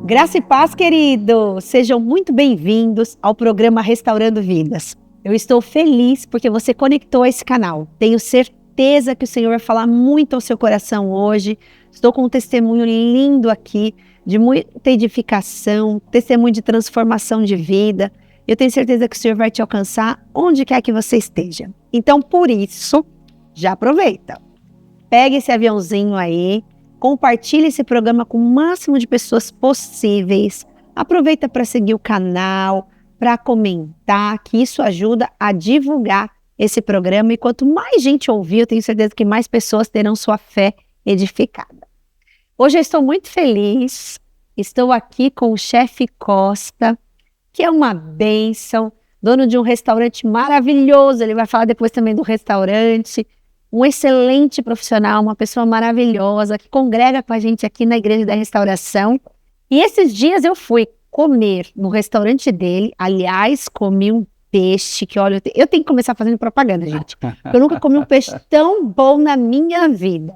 Graça e paz, queridos! Sejam muito bem-vindos ao programa Restaurando Vidas. Eu estou feliz porque você conectou a esse canal. Tenho certeza que o Senhor vai falar muito ao seu coração hoje. Estou com um testemunho lindo aqui, de muita edificação, testemunho de transformação de vida. Eu tenho certeza que o Senhor vai te alcançar onde quer que você esteja. Então, por isso, já aproveita. Pegue esse aviãozinho aí, compartilhe esse programa com o máximo de pessoas possíveis. Aproveita para seguir o canal, para comentar, que isso ajuda a divulgar esse programa. E quanto mais gente ouvir, eu tenho certeza que mais pessoas terão sua fé edificada. Hoje eu estou muito feliz. Estou aqui com o chefe Costa, que é uma bênção, dono de um restaurante maravilhoso. Ele vai falar depois também do restaurante. Um excelente profissional, uma pessoa maravilhosa, que congrega com a gente aqui na Igreja da Restauração. E esses dias eu fui comer no restaurante dele. Aliás, comi um peixe que, olha, eu tenho que começar fazendo propaganda, gente. Eu nunca comi um peixe tão bom na minha vida.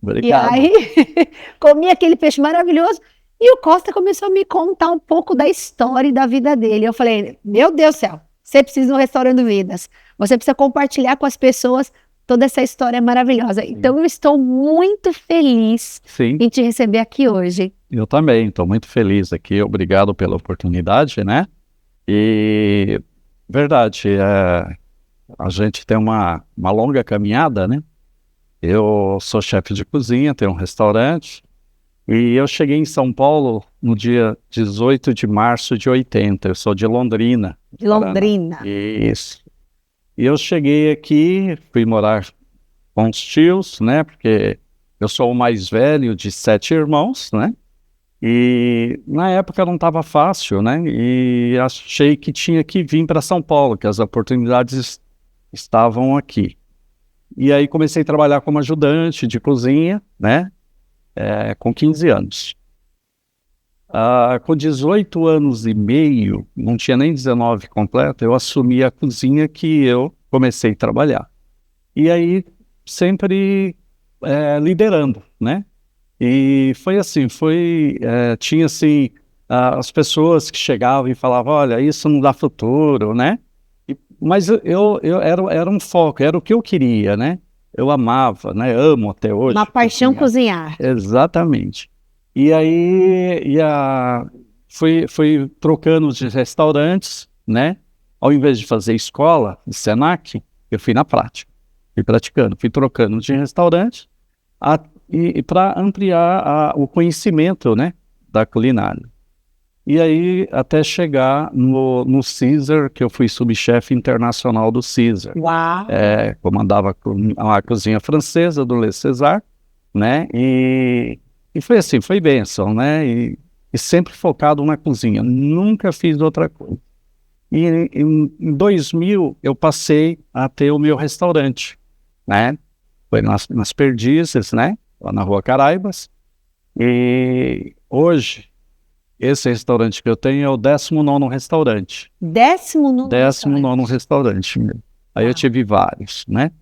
Obrigado. E aí, comi aquele peixe maravilhoso. E o Costa começou a me contar um pouco da história e da vida dele. Eu falei, meu Deus do céu, você precisa ir no Restaurando Vidas. Você precisa compartilhar com as pessoas toda essa história maravilhosa. Então, eu estou muito feliz em te receber aqui hoje. Eu também, estou muito feliz aqui. Obrigado pela oportunidade, né? E, verdade, a gente tem uma longa caminhada, né? Eu sou chefe de cozinha, tenho um restaurante. E eu cheguei em São Paulo no dia 18 de março de 80. Eu sou de Londrina. De Londrina. Isso. E eu cheguei aqui, fui morar com os tios, né? Porque eu sou o mais velho de 7 irmãos, né? E na época não estava fácil, né? E achei que tinha que vir para São Paulo, que as oportunidades estavam aqui. E aí comecei a trabalhar como ajudante de cozinha, né? Com 15 anos. Com 18 anos e meio, não tinha nem 19 completo, eu assumi a cozinha que eu comecei a trabalhar. E aí, sempre liderando, né? E foi assim, tinha assim, as pessoas que chegavam e falavam, olha, isso não dá futuro, né? Mas era um foco, era o que eu queria, né? Eu amava, né? Amo até hoje. Uma paixão cozinhar. Exatamente. E aí fui trocando de restaurantes, né? Ao invés de fazer escola de Senac, eu fui na prática. Fui praticando, fui trocando de restaurante e para ampliar o conhecimento, né? Da culinária. E aí até chegar no Caesar, que eu fui subchefe internacional do Caesar. Uau! Comandava a cozinha francesa do Le César, né? E foi assim, foi bênção, né? E sempre focado na cozinha, nunca fiz outra coisa. E em 2000 eu passei a ter o meu restaurante, né? Foi nas Perdizes, né? Lá na Rua Caraibas. E hoje, esse restaurante que eu tenho é o 19º restaurante. 19º restaurante mesmo. Aí eu tive vários, né?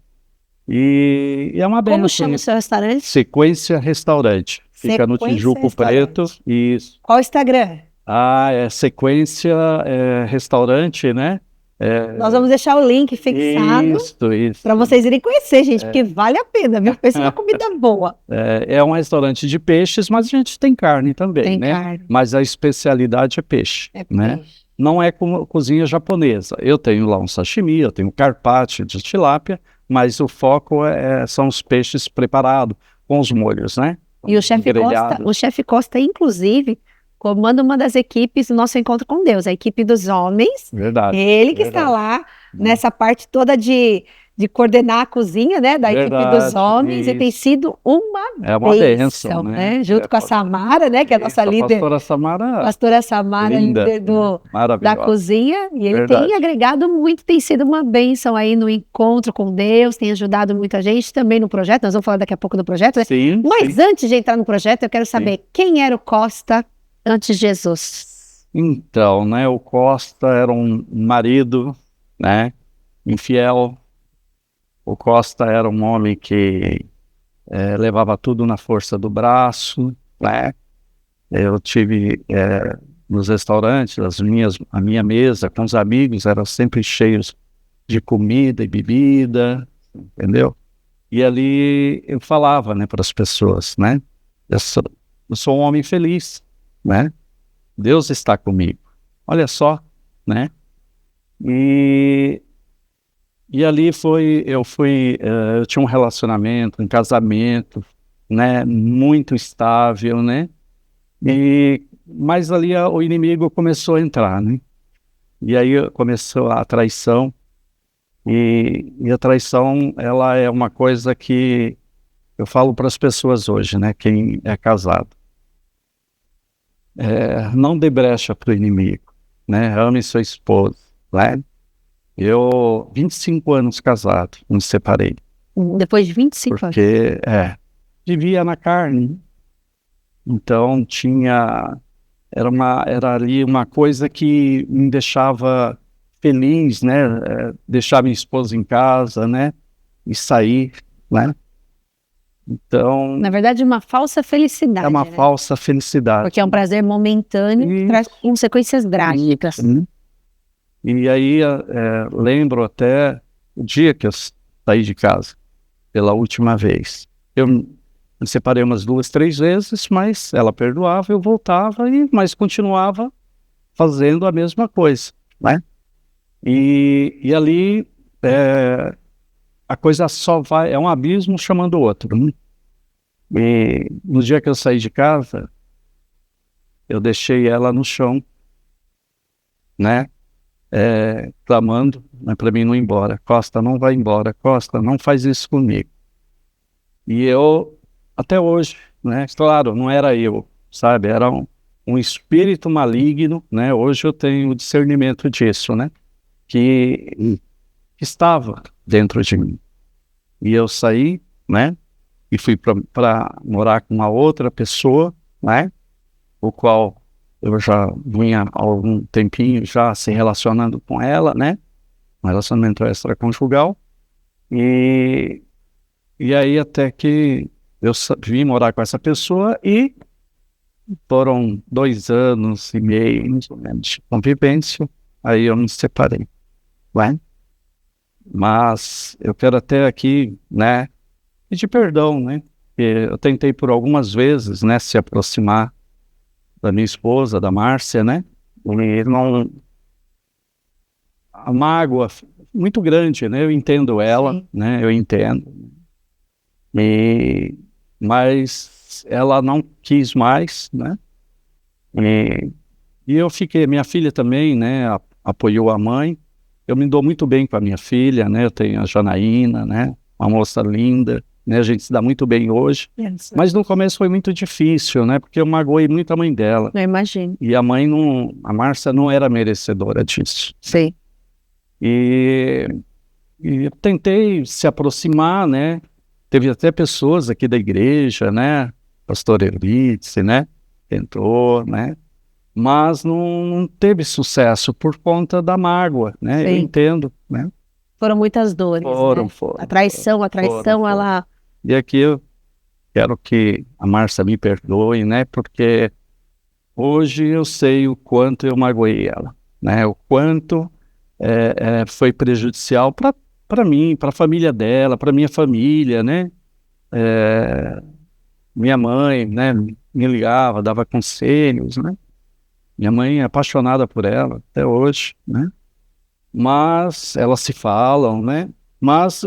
E é uma benção. Como chama o seu restaurante? Sequência Restaurante. Fica no Tijuco Preto. Isso. Qual o Instagram? É Sequência Restaurante, né? Nós vamos deixar o link fixado para vocês irem conhecer, gente, porque vale a pena, viu? Pensa numa comida boa. É um restaurante de peixes, mas a gente tem carne também, tem né? Carne. Mas a especialidade é peixe, né? Peixe. Não é como cozinha japonesa. Eu tenho lá um sashimi, eu tenho carpaccio de tilápia, mas o foco são os peixes preparados com os molhos, né? E o chefe Costa, inclusive, comanda uma das equipes do nosso Encontro com Deus, a equipe dos homens. Verdade. Ele que está lá nessa parte toda de coordenar a cozinha, né, da equipe dos homens, isso. E tem sido uma bênção, né? Junto com a Samara, né, que é a nossa líder. Pastora Samara, linda, líder da cozinha. E ele tem agregado muito, tem sido uma bênção aí no Encontro com Deus, tem ajudado muita gente também no projeto. Nós vamos falar daqui a pouco do projeto, né? Sim, mas antes de entrar no projeto, eu quero saber quem era o Costa antes de Jesus. Então, né, o Costa era um marido, né, infiel. O Costa era um homem que levava tudo na força do braço, né? Eu tive nos restaurantes, a minha mesa com os amigos era sempre cheios de comida e bebida, entendeu? E ali eu falava, né, para as pessoas, né? Eu sou um homem feliz, né? Deus está comigo. Olha só, né? E ali eu tinha um relacionamento, um casamento, né? Muito estável, né? Mas ali o inimigo começou a entrar, né? E aí começou a traição. E a traição, ela é uma coisa que eu falo para as pessoas hoje, né? Quem é casado. Não dê brecha para o inimigo, né? Ame sua esposa, né? Eu, 25 anos casado, me separei. Depois de 25 anos. Porque, vivia na carne. Então, era ali uma coisa que me deixava feliz, né? Deixar minha esposa em casa, né? E sair, né? Então, Na verdade, uma falsa felicidade. é uma né? falsa felicidade. Porque é um prazer momentâneo que traz consequências drásticas. E aí, lembro até o dia que eu saí de casa, pela última vez. Eu me separei umas 2, 3 vezes, mas ela perdoava, eu voltava, mas continuava fazendo a mesma coisa, né? E ali, a coisa só vai, é um abismo chamando o outro, né? E no dia que eu saí de casa, eu deixei ela no chão, né? Clamando, né, para mim não ir embora. Costa, não vai embora. Costa, não faz isso comigo. E eu, até hoje, né? Claro, não era eu, sabe? Era um espírito maligno, né? Hoje eu tenho o discernimento disso, né? Que estava dentro de mim. E eu saí, né? E fui para morar com uma outra pessoa, né? O qual eu já vinha há algum tempinho já se relacionando com ela, né? Um relacionamento extraconjugal. E aí até que eu vim morar com essa pessoa e foram 2 anos e meio, mais ou menos, de convivência. Aí eu me separei, né? Mas eu quero até aqui, né, pedir perdão, né? Eu tentei por algumas vezes, né, se aproximar da minha esposa, da Márcia, né? E não... A mágoa muito grande, né? Eu entendo ela, Sim. né? Eu entendo. Mas ela não quis mais, né? E eu fiquei, minha filha também, né? Apoiou a mãe. Eu me dou muito bem com a minha filha, né? Eu tenho a Janaína, né? Uma moça linda, né? A gente se dá muito bem hoje. Mas no começo foi muito difícil, né? Porque eu magoei muito a mãe dela. Eu imagino. E a Márcia não era merecedora disso. Sim. E eu tentei se aproximar, né? Teve até pessoas aqui da igreja, né? Pastor Erlitze, né? Tentou, né? Mas não teve sucesso por conta da mágoa, né? Sim. Eu entendo, né? Foram muitas dores, né? A traição, ela... E aqui eu quero que a Márcia me perdoe, né? Porque hoje eu sei o quanto eu magoei ela, né? O quanto foi prejudicial para mim, para a família dela, para minha família, né? Minha mãe, né? Me ligava, dava conselhos, né? Minha mãe é apaixonada por ela até hoje, né? Mas elas se falam, né? Mas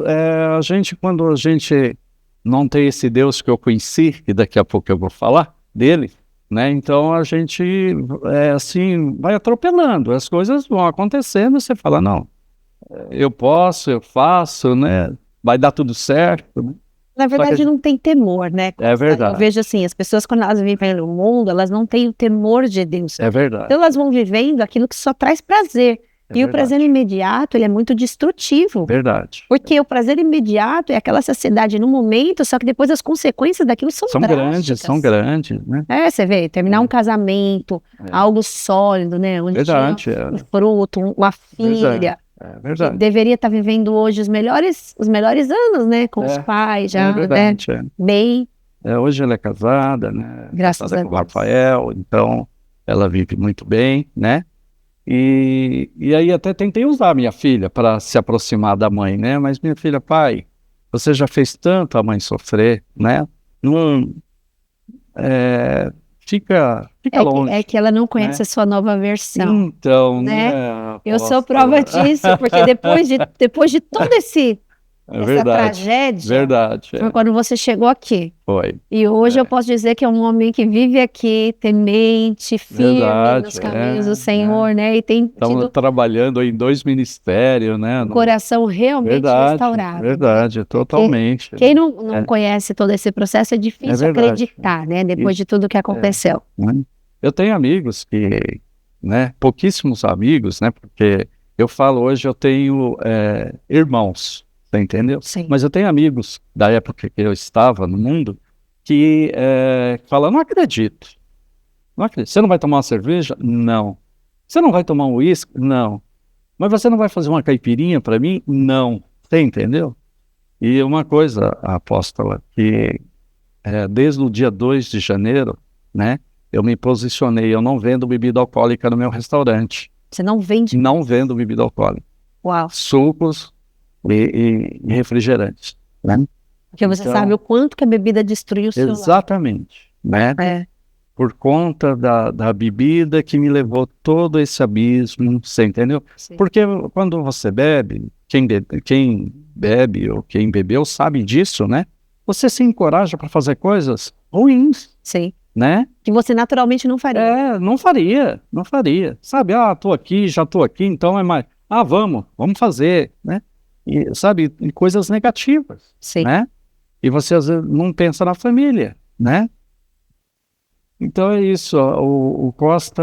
quando a gente não tem esse Deus que eu conheci, e daqui a pouco eu vou falar dele, né? Então a gente, assim, vai atropelando, as coisas vão acontecendo, você fala, não, eu posso, eu faço, né? Vai dar tudo certo, né? Na verdade, não tem temor, né? É verdade. Eu vejo assim, as pessoas quando elas vivem no mundo, elas não têm o temor de Deus. É verdade. Então elas vão vivendo aquilo que só traz prazer. E verdade. O prazer imediato, ele é muito destrutivo. Verdade. Porque o prazer imediato é aquela saciedade no momento, só que depois as consequências daquilo são drásticas. São grandes, né? Você vê, terminar um casamento, algo sólido, né? Onde verdade. Tinha um fruto, uma filha. É verdade. Deveria estar vivendo hoje os melhores anos, né? Com os pais, já, verdade, né? Bem. Hoje ela é casada, né? Graças Casada a com o Deus. Rafael, então ela vive muito bem, né? E aí até tentei usar a minha filha para se aproximar da mãe, né? Mas minha filha, pai, você já fez tanto a mãe sofrer, né? Não, fica É longe, que ela não né? conhece a sua nova versão, Então, né? né, Eu sou apóstola? prova disso, porque depois de todo É essa verdade, tragédia, verdade, foi quando você chegou aqui. foi, E hoje eu é, posso dizer que é um homem que vive aqui, temente, firme nos verdade, caminhos do né? Senhor, né? E tem Estamos tido trabalhando em 2 ministérios, né? o coração realmente Verdade, restaurado, né? verdade, Porque totalmente. quem não É, conhece todo esse processo é é difícil verdade. acreditar, né? Depois E, de tudo que é, aconteceu. né? Eu tenho amigos que, né? Pouquíssimos amigos, né? Porque eu falo hoje, eu tenho irmãos, você entendeu? Sim. Mas eu tenho amigos da época que eu estava no mundo que falam, não acredito, não acredito. Você não vai tomar uma cerveja? Não. Você não vai tomar um uísque? Não. Mas você não vai fazer uma caipirinha para mim? Não. Você entendeu? E uma coisa, apóstola, que desde o dia 2 de janeiro, né, eu me posicionei, eu não vendo bebida alcoólica no meu restaurante. Você não vende. Não vendo bebida alcoólica. Uau. Sucos e refrigerantes, né? Porque você Então, sabe o quanto que a bebida destruiu o seu lar. exatamente, né? É. Por conta da bebida que me levou todo esse abismo, você entendeu? Sim. Porque quando você bebe, quem bebe ou quem bebeu sabe disso, né? Você se encoraja para fazer coisas ruins, Sim. né? Que você naturalmente não faria. Não faria. Sabe, já tô aqui, então é mais, vamos fazer, né? E, sabe, e coisas negativas, Sim. né? E você às vezes não pensa na família, né? Então é isso, ó, o Costa,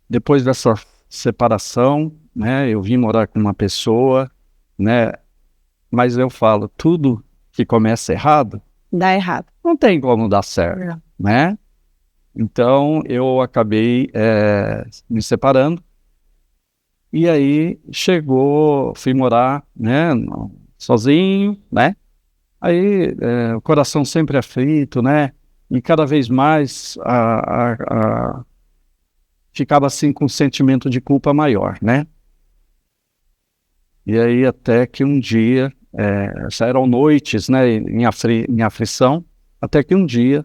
depois dessa separação, né, eu vim morar com uma pessoa, né, mas eu falo, tudo que começa errado, Dá errado. não tem como dar certo, né? Então eu acabei me separando, e aí fui morar, né, sozinho, né? Aí o coração sempre aflito, né? E cada vez mais ficava assim com um sentimento de culpa maior, né? E aí até que um dia, já eram noites, né, em aflição, até que um dia,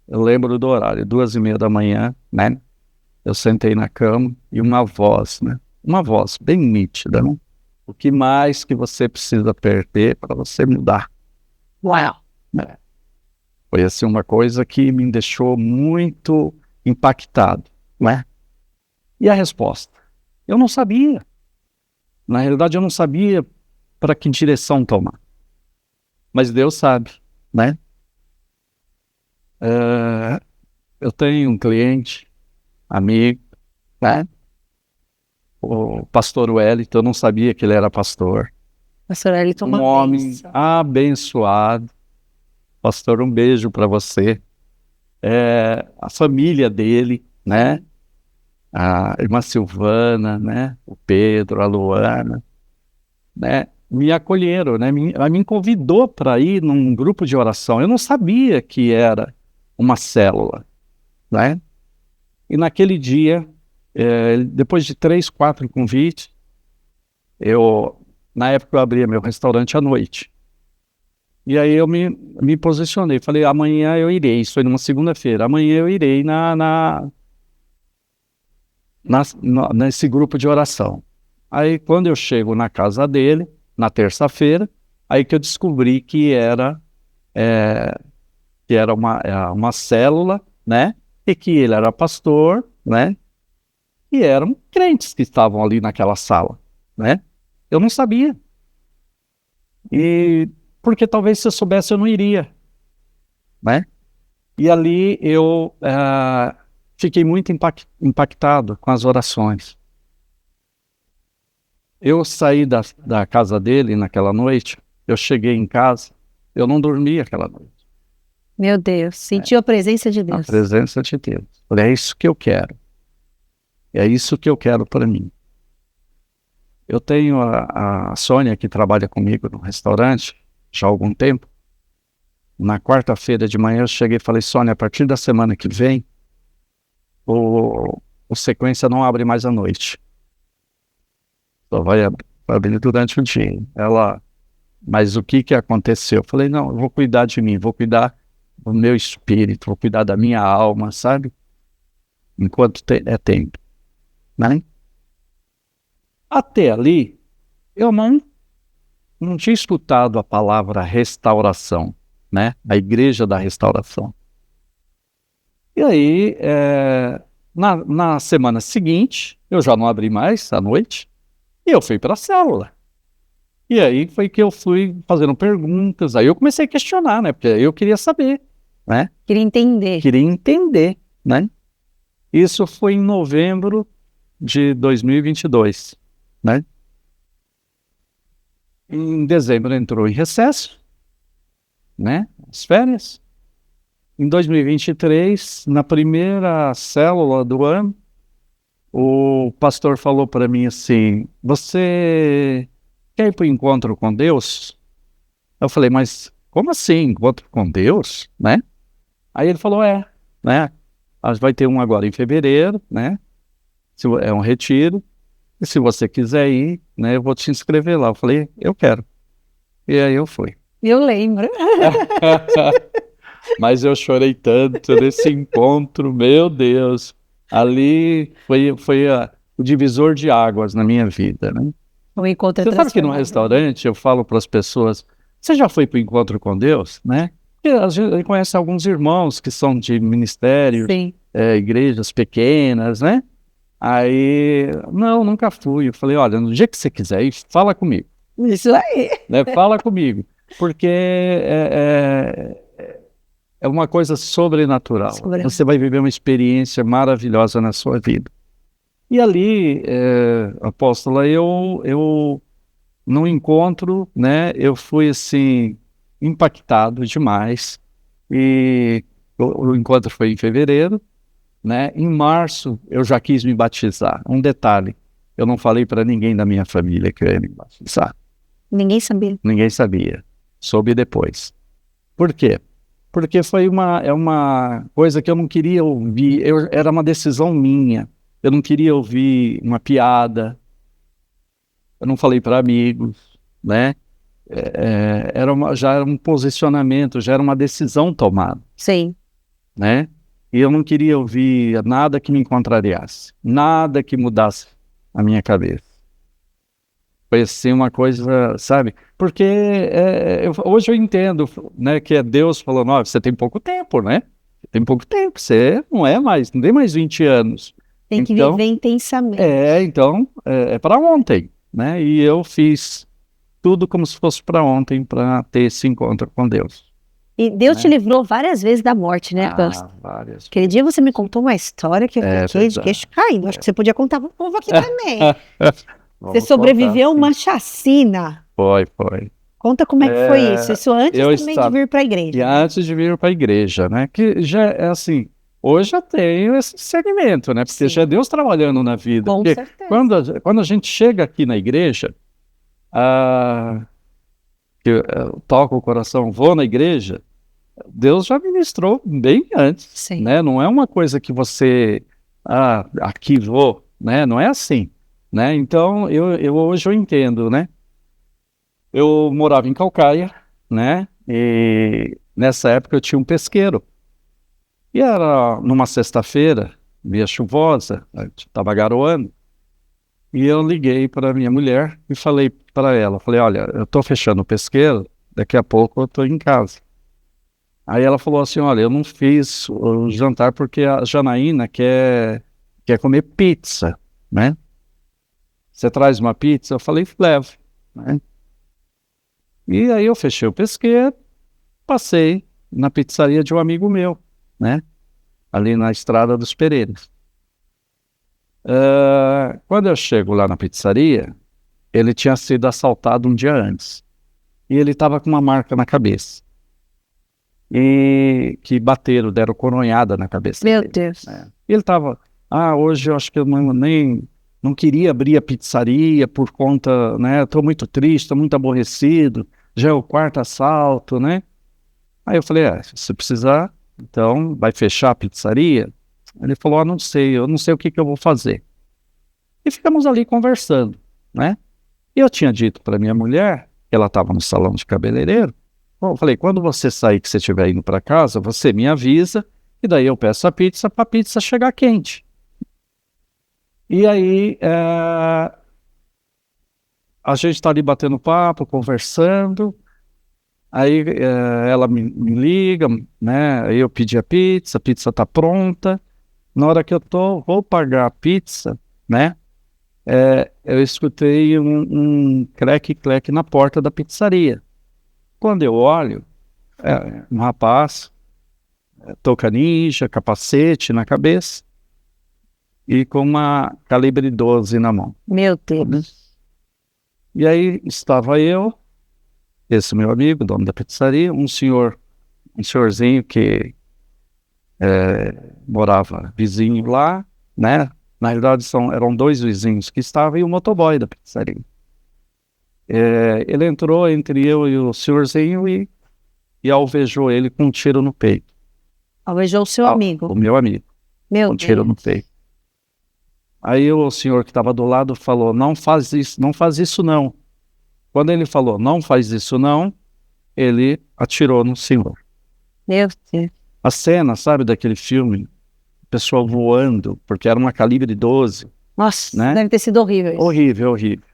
eu lembro do horário, 2:30 da manhã, né? Eu sentei na cama e uma voz, né? Uma voz bem nítida, né? O que mais que você precisa perder para você mudar? Uau. Foi assim uma coisa que me deixou muito impactado, né? E a resposta? Eu não sabia. Na realidade, eu não sabia para que direção tomar. Mas Deus sabe, né? Eu tenho um cliente, amigo, né? O pastor Wellington, eu não sabia que ele era pastor. Pastor Elton, Um uma homem bênção. abençoado. Pastor, um beijo para você. A família dele, né? A irmã Silvana, né? O Pedro, a Luana, né? Me acolheram, né? Ela me convidou para ir num grupo de oração. Eu não sabia que era uma célula, né? E naquele dia, depois de 3, 4 convites, na época eu abria meu restaurante à noite. E aí eu me posicionei, falei, amanhã eu irei, isso foi numa segunda-feira, amanhã eu irei nesse grupo de oração. Aí quando eu chego na casa dele, na terça-feira, aí que eu descobri que era uma célula, né? E que ele era pastor, né? E eram crentes que estavam ali naquela sala, né? Eu não sabia. E porque talvez se eu soubesse eu não iria, né? E ali eu fiquei muito impactado com as orações. Eu saí da casa dele naquela noite, eu cheguei em casa, eu não dormi aquela noite. Meu Deus, sentiu a presença de A Deus. presença de Deus. Falei, é isso que eu quero. É isso que eu quero para mim. Eu tenho a Sônia que trabalha comigo no restaurante já há algum tempo. Na quarta-feira de manhã eu cheguei e falei, Sônia, a partir da semana que vem, o sequência não abre mais à noite. Só vai abrir durante o dia. Ela, mas o que aconteceu? Eu falei, não, eu vou cuidar de mim, vou cuidar do meu espírito, vou cuidar da minha alma, sabe? Enquanto é tempo, né? Até ali, eu não tinha escutado a palavra restauração, né? A igreja da restauração. E aí, na semana seguinte, eu já não abri mais à noite, e eu fui para a célula. E aí foi que eu fui fazendo perguntas, aí eu comecei a questionar, né? Porque eu queria saber, né? Queria entender. Queria entender, né? Isso foi em novembro de 2022, né? Em dezembro entrou em recesso, né? As férias. Em 2023, na primeira célula do ano, o pastor falou para mim assim, você quer ir para o encontro com Deus? Eu falei, mas como assim, encontro com Deus, né? Aí ele falou, né? Vai ter um agora em fevereiro, né? É um retiro, e se você quiser ir, né, eu vou te inscrever lá. Eu falei, eu quero. E aí eu fui. Eu lembro. Mas eu chorei tanto nesse encontro, meu Deus. Ali foi o divisor de águas na minha vida, né? O encontro Você sabe que no restaurante eu falo para as pessoas, você já foi para o encontro com Deus, né? Porque a gente conhece alguns irmãos que são de ministérios, igrejas pequenas, né? Aí, não, nunca fui. Eu falei, olha, no dia que você quiser ir, fala comigo. Isso aí. Né? Fala comigo, porque é uma coisa sobrenatural. Você vai viver uma experiência maravilhosa na sua vida. E ali, apóstola, eu no encontro, né, eu fui assim, impactado demais. E o encontro foi em fevereiro, né? Em março eu já quis me batizar. Um detalhe, eu não falei para ninguém da minha família que eu ia me batizar. Ninguém sabia? Ninguém sabia. Soube depois. Por quê? Porque foi uma coisa que eu não queria ouvir, era uma decisão minha. Eu não queria ouvir uma piada, eu não falei para amigos, né? Já era um posicionamento, já era uma decisão tomada. Sim. Né? E eu não queria ouvir nada que me contrariasse, nada que mudasse a minha cabeça. Foi assim uma coisa, sabe? Porque hoje eu entendo, né, que é Deus falando, ó, você tem pouco tempo, né? Tem pouco tempo, você não tem mais 20 anos. Tem que viver intensamente. Então, é para ontem, né? E eu fiz tudo como se fosse para ontem, para ter esse encontro com Deus. E Deus te livrou várias vezes da morte, né, pastor? Várias. Aquele dia você me contou uma história que eu fiquei de queixo caindo. Acho que você podia contar para o povo aqui também. Você sobreviveu a uma chacina. Foi. Conta como é que foi isso. Isso antes também de vir para a igreja. E antes de vir para a igreja, né? Que já é assim, hoje eu tenho esse segmento, né? Porque já é Deus trabalhando na vida. Com certeza. Quando a gente chega aqui na igreja, que eu toco o coração, vou na igreja, Deus já ministrou bem antes. Sim. Né? Não é uma coisa que você, aqui vou, né? Não é assim. Né? Então, hoje eu entendo, né? Eu morava em Caucaia, né? E nessa época eu tinha um pesqueiro. E era numa sexta-feira, meia chuvosa, estava garoando. E eu liguei para minha mulher e falei para ela, olha, eu estou fechando o pesqueiro, daqui a pouco eu estou em casa. Aí ela falou assim, olha, eu não fiz o jantar porque a Janaína quer comer pizza, né? Você traz uma pizza? Eu falei, levo, né? E aí eu fechei o pesqueiro, passei na pizzaria de um amigo meu, né? Ali na Estrada dos Pereiras. Quando eu chego lá na pizzaria, ele tinha sido assaltado um dia antes. E ele estava com uma marca na cabeça. E que deram coronhada na cabeça Meu dele. Deus. E ele estava, hoje eu acho que eu não queria abrir a pizzaria por conta, né, estou muito triste, estou muito aborrecido, já é o quarto assalto, né? Aí eu falei, se precisar, então vai fechar a pizzaria? Ele falou, não sei, eu não sei o que eu vou fazer. E ficamos ali conversando, né? E eu tinha dito para minha mulher, que ela estava no salão de cabeleireiro, bom, eu falei, quando você sair, que você estiver indo para casa, você me avisa, e daí eu peço a pizza para a pizza chegar quente. E aí, a gente está ali batendo papo, conversando, aí ela me liga, né? Aí eu pedi a pizza está pronta. Na hora que eu vou pagar a pizza, né? Eu escutei um cleque-cleque na porta da pizzaria. Quando eu olho, um rapaz, touca ninja, capacete na cabeça e com uma calibre 12 na mão. Meu Deus. E aí estava eu, esse meu amigo, dono da pizzaria, um senhorzinho que morava vizinho lá, né? Na realidade eram dois vizinhos que estavam e o motoboy da pizzaria. Ele entrou entre eu e o senhorzinho e alvejou ele com um tiro no peito. Alvejou o seu amigo? O meu amigo. Meu com um tiro no peito. Aí o senhor que estava do lado falou, não faz isso não. Quando ele falou, não faz isso não, ele atirou no senhor. Meu Deus. A cena, sabe, daquele filme, o pessoal voando, porque era uma calibre 12. Nossa, né? Deve ter sido horrível isso. Horrível, horrível.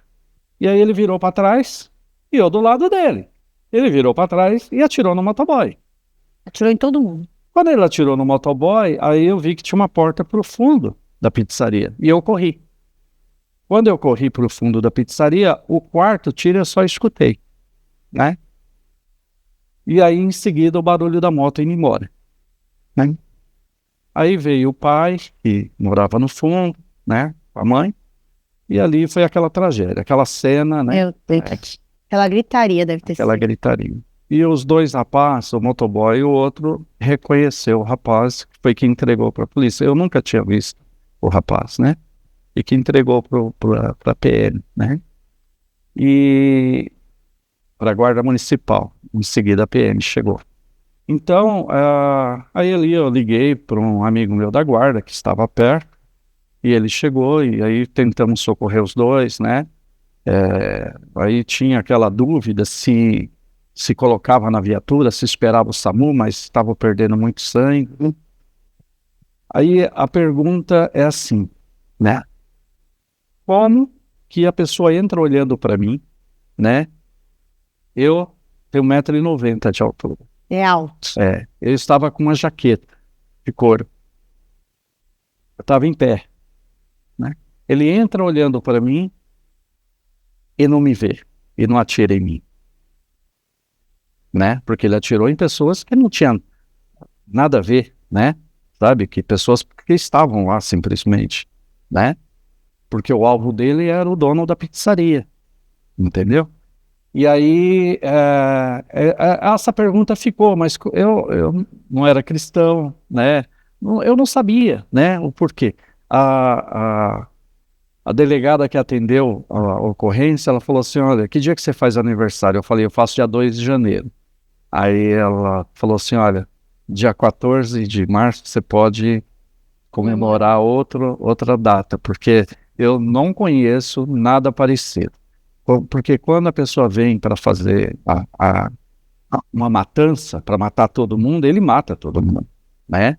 E aí ele virou para trás e eu do lado dele. Ele virou para trás e atirou no motoboy. Atirou em todo mundo. Quando ele atirou no motoboy, aí eu vi que tinha uma porta para o fundo da pizzaria. E eu corri. Quando eu corri para o fundo da pizzaria, o quarto tiro eu só escutei, né? E aí, em seguida, o barulho da moto indo embora, né? Aí veio o pai, que morava no fundo, né? Com a mãe. E ali foi aquela tragédia, aquela cena, né? Meu Deus. Aquela gritaria deve ter sido. Aquela gritaria. E os dois rapazes, o motoboy e o outro, reconheceu o rapaz, que foi quem entregou para a polícia. Eu nunca tinha visto o rapaz, né? E que entregou para a PM, né? E para a Guarda Municipal. Em seguida a PM chegou. Então, aí ali eu liguei para um amigo meu da Guarda, que estava perto, e ele chegou, e aí tentamos socorrer os dois, né? Aí tinha aquela dúvida se colocava na viatura, se esperava o SAMU, mas estava perdendo muito sangue. Aí a pergunta é assim, né? Como que a pessoa entra olhando para mim, né? Eu tenho 1,90 m de altura. É alto. Eu estava com uma jaqueta de couro. Eu estava em pé, né? Ele entra olhando para mim e não me vê, e não atira em mim, né? Porque ele atirou em pessoas que não tinham nada a ver, né? Sabe? Que pessoas que estavam lá simplesmente, né? Porque o alvo dele era o dono da pizzaria, entendeu? E aí, essa pergunta ficou, mas eu não era cristão, né? Eu não sabia, né, o porquê. A delegada que atendeu a ocorrência, ela falou assim, olha, que dia que você faz aniversário? Eu falei, eu faço dia 2 de janeiro. Aí ela falou assim, olha, dia 14 de março você pode comemorar outra data, porque eu não conheço nada parecido. Porque quando a pessoa vem para fazer uma matança, para matar todo mundo, ele mata todo mundo, né?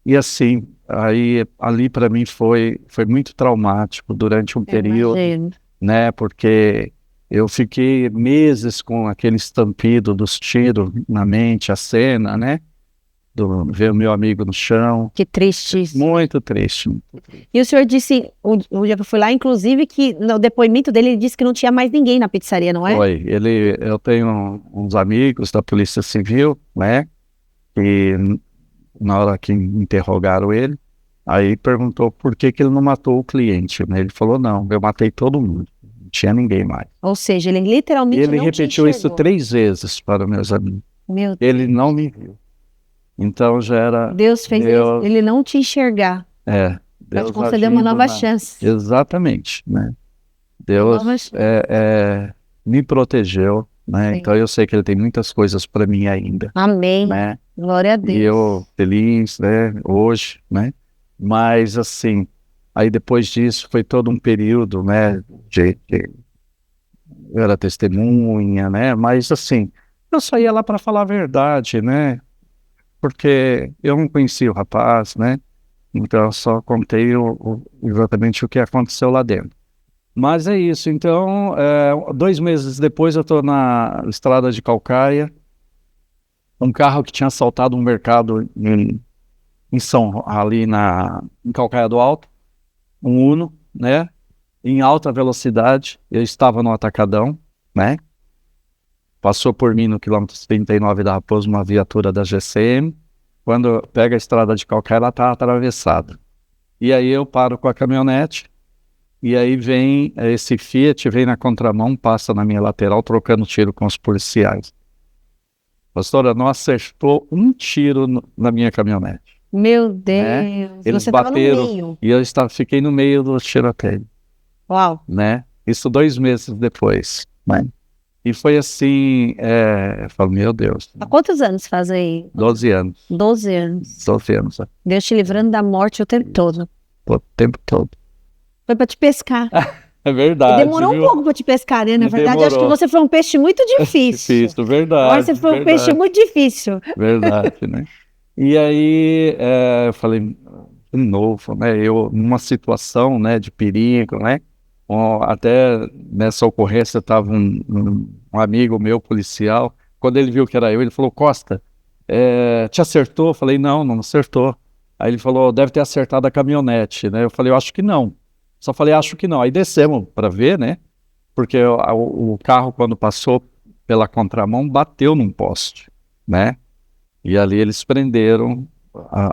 E assim, aí ali para mim foi muito traumático durante um período, Imagino. né? Porque eu fiquei meses com aquele estampido dos tiros na mente, a cena, né? Ver o meu amigo no chão. Que triste isso. Muito triste. E o senhor disse, o dia que eu fui lá, inclusive, que no depoimento dele, ele disse que não tinha mais ninguém na pizzaria, não é? Foi. Eu tenho uns amigos da Polícia Civil, né? E na hora que interrogaram ele, aí perguntou por que ele não matou o cliente, né? Ele falou, não, eu matei todo mundo. Não tinha ninguém mais. Ou seja, ele literalmente Ele não te repetiu isso enxergou. 3 vezes para meus amigos. Meu Ele não me viu. Então já era... Deus fez ele não te enxergar. Vai Deus te conceder uma agindo nova chance. Exatamente, né? Deus me protegeu, né? Sim. Então eu sei que Ele tem muitas coisas para mim ainda, Amém. né? Glória a Deus. E eu feliz, né? Hoje, né? Mas assim, aí depois disso foi todo um período, né? Eu era testemunha, né? Mas assim, eu só ia lá para falar a verdade, né? Porque eu não conhecia o rapaz, né? Então eu só contei exatamente o que aconteceu lá dentro. Mas é isso, então, 2 meses depois eu estou na estrada de Calcaia, um carro que tinha assaltado um mercado ali em Calcaia do Alto, um Uno, né? Em alta velocidade, eu estava no atacadão, né? Passou por mim no quilômetro 39 da Raposo, uma viatura da GCM. Quando pega a estrada de Calcaia, ela está atravessada. E aí eu paro com a caminhonete, e aí vem esse Fiat, vem na contramão, passa na minha lateral, trocando tiro com os policiais. Pastora, não acertou um tiro na minha caminhonete. Meu Né? Deus. Eles Você estava no bateram meio. e eu fiquei no meio do tiroteio, Uau. né? Isso 2 meses depois, né? E foi assim, eu falo, meu Deus, Há quantos anos faz aí? 12 anos, 12 anos. 12 anos, Deus te livrando da morte o tempo todo. o tempo todo. Foi para te pescar. É E verdade, demorou um viu? pouco para te pescar, né? Na E verdade, acho que demorou. você foi um peixe muito difícil. Difícil, verdade. Agora você foi um peixe verdade. muito difícil. Verdade, né? E aí, eu falei, de novo, né? Eu, numa situação, né, de perigo, né? Até nessa ocorrência estava um amigo meu, policial. Quando ele viu que era eu, ele falou, Costa, te acertou? Eu falei, não, não acertou. Aí ele falou, deve ter acertado a caminhonete, né? Eu falei, eu acho que não. Só falei, acho que não. Aí descemos para ver, né? Porque o carro, quando passou pela contramão, bateu num poste, né? E ali eles prenderam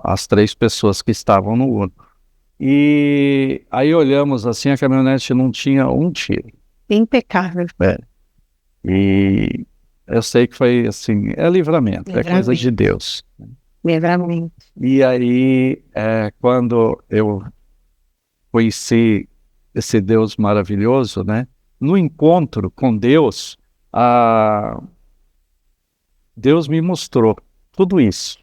as 3 pessoas que estavam no Uno. E aí olhamos assim, a caminhonete não tinha um tiro. Impecável. E eu sei que foi assim, é livramento, é coisa de Deus. Livramento. E aí, quando eu conheci esse Deus maravilhoso, né? No encontro com Deus, Deus me mostrou tudo isso,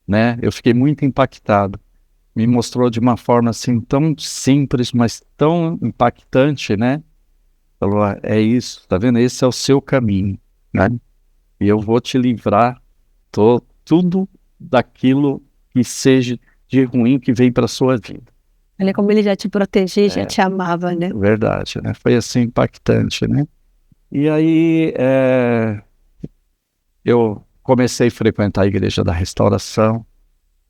né? Eu fiquei muito impactado. Me mostrou de uma forma assim tão simples, mas tão impactante, né? Falou, é isso, tá vendo? Esse é o seu caminho, né? E eu vou te livrar tudo daquilo que seja de ruim que vem para sua vida. Olha como ele já te protegia, já te amava, né? Verdade, né? Foi assim impactante, né? E aí eu comecei a frequentar a Igreja da Restauração.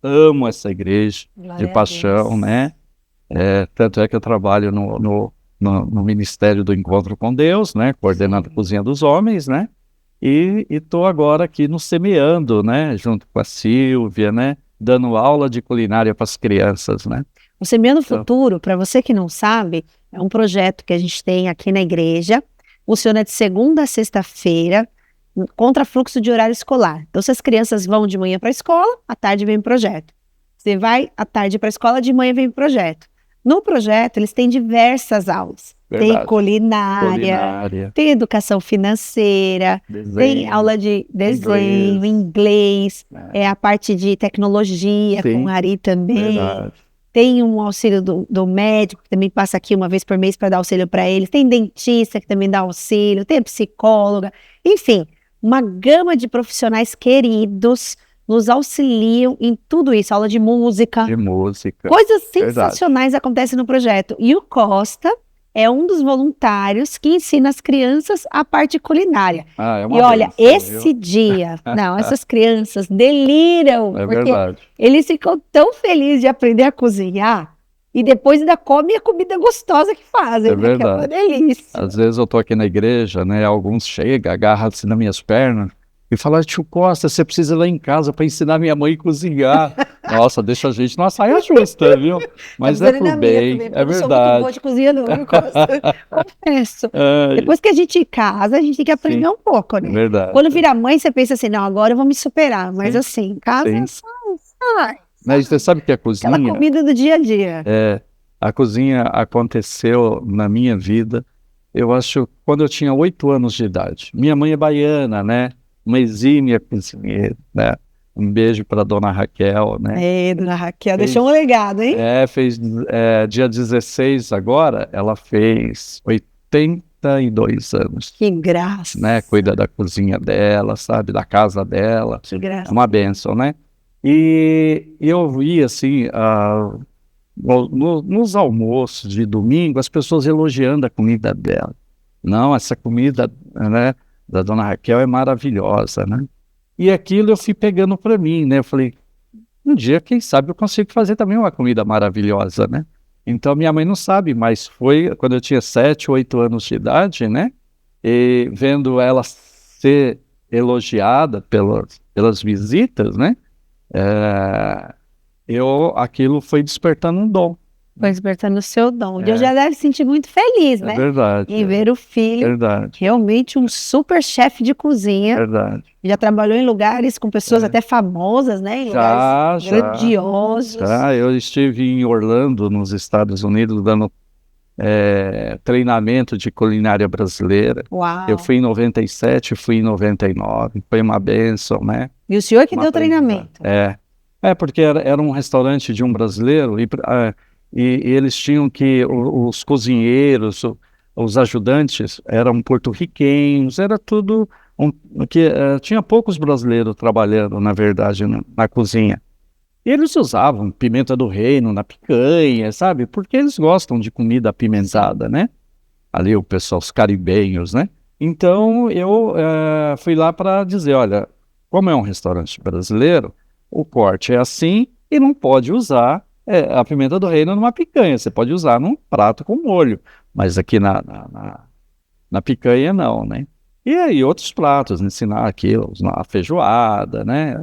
Amo essa igreja Glória de a paixão, Deus. né? Tanto é que eu trabalho no Ministério do Encontro com Deus, né? Coordenando a Cozinha dos Homens, né? E estou agora aqui no Semeando, né? Junto com a Silvia, né? Dando aula de culinária para as crianças, né? O Semeando Futuro, para você que não sabe, é um projeto que a gente tem aqui na igreja. Funciona de segunda a sexta-feira, contra fluxo de horário escolar. Então, se as crianças vão de manhã para a escola, à tarde vem o projeto. Você vai à tarde para a escola, de manhã vem o projeto. No projeto, eles têm diversas aulas. Verdade. Tem culinária, tem educação financeira, tem aula de desenho, inglês, a parte de tecnologia, com a Ari também. Verdade. Tem um auxílio do médico, que também passa aqui uma vez por mês para dar auxílio para eles. Tem dentista, que também dá auxílio. Tem a psicóloga. Enfim, uma gama de profissionais queridos nos auxiliam em tudo isso. Aula de música. Coisas sensacionais acontecem no projeto. E o Costa é um dos voluntários que ensina as crianças a parte culinária. E olha, esse dia, não, essas crianças deliram, porque verdade. Eles ficam tão felizes de aprender a cozinhar e depois ainda comem a comida gostosa que fazem, né? Que é uma delícia. Às vezes eu tô aqui na igreja, né? Alguns chegam, agarram assim nas minhas pernas e falam, tio Costa, você precisa ir lá em casa para ensinar minha mãe a cozinhar. Nossa, deixa a gente numa saia justa, viu? Mas é pro bem, é verdade. Eu não sou muito boa de cozinha não, Costa. Confesso. Depois que a gente casa, a gente tem que aprender um pouco, né? Verdade. Quando vira mãe, você pensa assim, não, agora eu vou me superar. Mas assim, casa sai. Mas você sabe que a cozinha... Aquela comida do dia a dia. A cozinha aconteceu na minha vida eu acho, quando eu tinha 8 anos de idade. Minha mãe é baiana, né? Uma exímia cozinheira, né? Um beijo para dona Raquel, né? Dona Raquel, deixou um legado, hein? Fez dia 16 agora, ela fez 82 anos. Que graça. Né? Cuida da cozinha dela, sabe? Da casa dela. Que graça. É uma bênção, né? E eu vi, assim, nos almoços de domingo, as pessoas elogiando a comida dela. Não, essa comida, né, da dona Raquel é maravilhosa, né? E aquilo eu fui pegando para mim, né? Eu falei, um dia, quem sabe, eu consigo fazer também uma comida maravilhosa, né? Então, minha mãe não sabe, mas foi quando eu tinha 7, 8 anos de idade, né? E vendo ela ser elogiada pelas visitas, né? Aquilo foi despertando um dom. Foi despertando o seu dom. Deus já deve se sentir muito feliz, né? É verdade. Em ver o filho, verdade. realmente um super chefe de cozinha. Verdade. Já trabalhou em lugares com pessoas até famosas, né? Em lugares grandiosos. Eu estive em Orlando, nos Estados Unidos, dando treinamento de culinária brasileira. Uau. Eu fui em 97, fui em 99. Foi uma bênção, né? E o senhor que deu treinamento? Porque era um restaurante de um brasileiro e eles tinham que, os cozinheiros, os ajudantes eram porto-riquenhos, era tudo tinha poucos brasileiros trabalhando, na verdade, na cozinha. E eles usavam pimenta do reino na picanha, sabe? Porque eles gostam de comida apimentada, né? Ali o pessoal, os caribenhos, né? Então eu fui lá para dizer, olha, como é um restaurante brasileiro, o corte é assim e não pode usar a pimenta do reino numa picanha. Você pode usar num prato com molho, mas aqui na picanha não, né? E aí outros pratos, ensinar aqui a feijoada, né?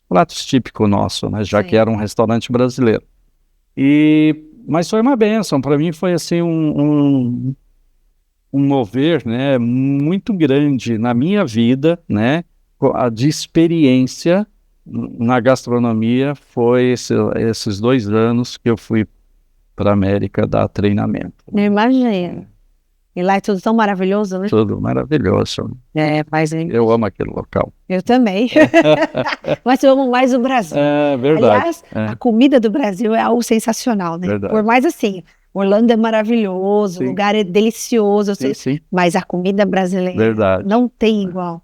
Pratos típicos nossos, né? Já que era um restaurante brasileiro. Mas foi uma bênção, para mim foi assim um mover, né, muito grande na minha vida, né? De experiência na gastronomia foi esses 2 anos que eu fui para a América dar treinamento. Eu imagino. E lá é tudo tão maravilhoso, né? Tudo maravilhoso. Mas eu amo aquele local. Eu também. Mas eu amo mais o Brasil. É verdade. Aliás, a comida do Brasil é algo sensacional, né? Verdade. Por mais assim, Orlando é maravilhoso, o lugar é delicioso, sim. Mas a comida brasileira não tem igual.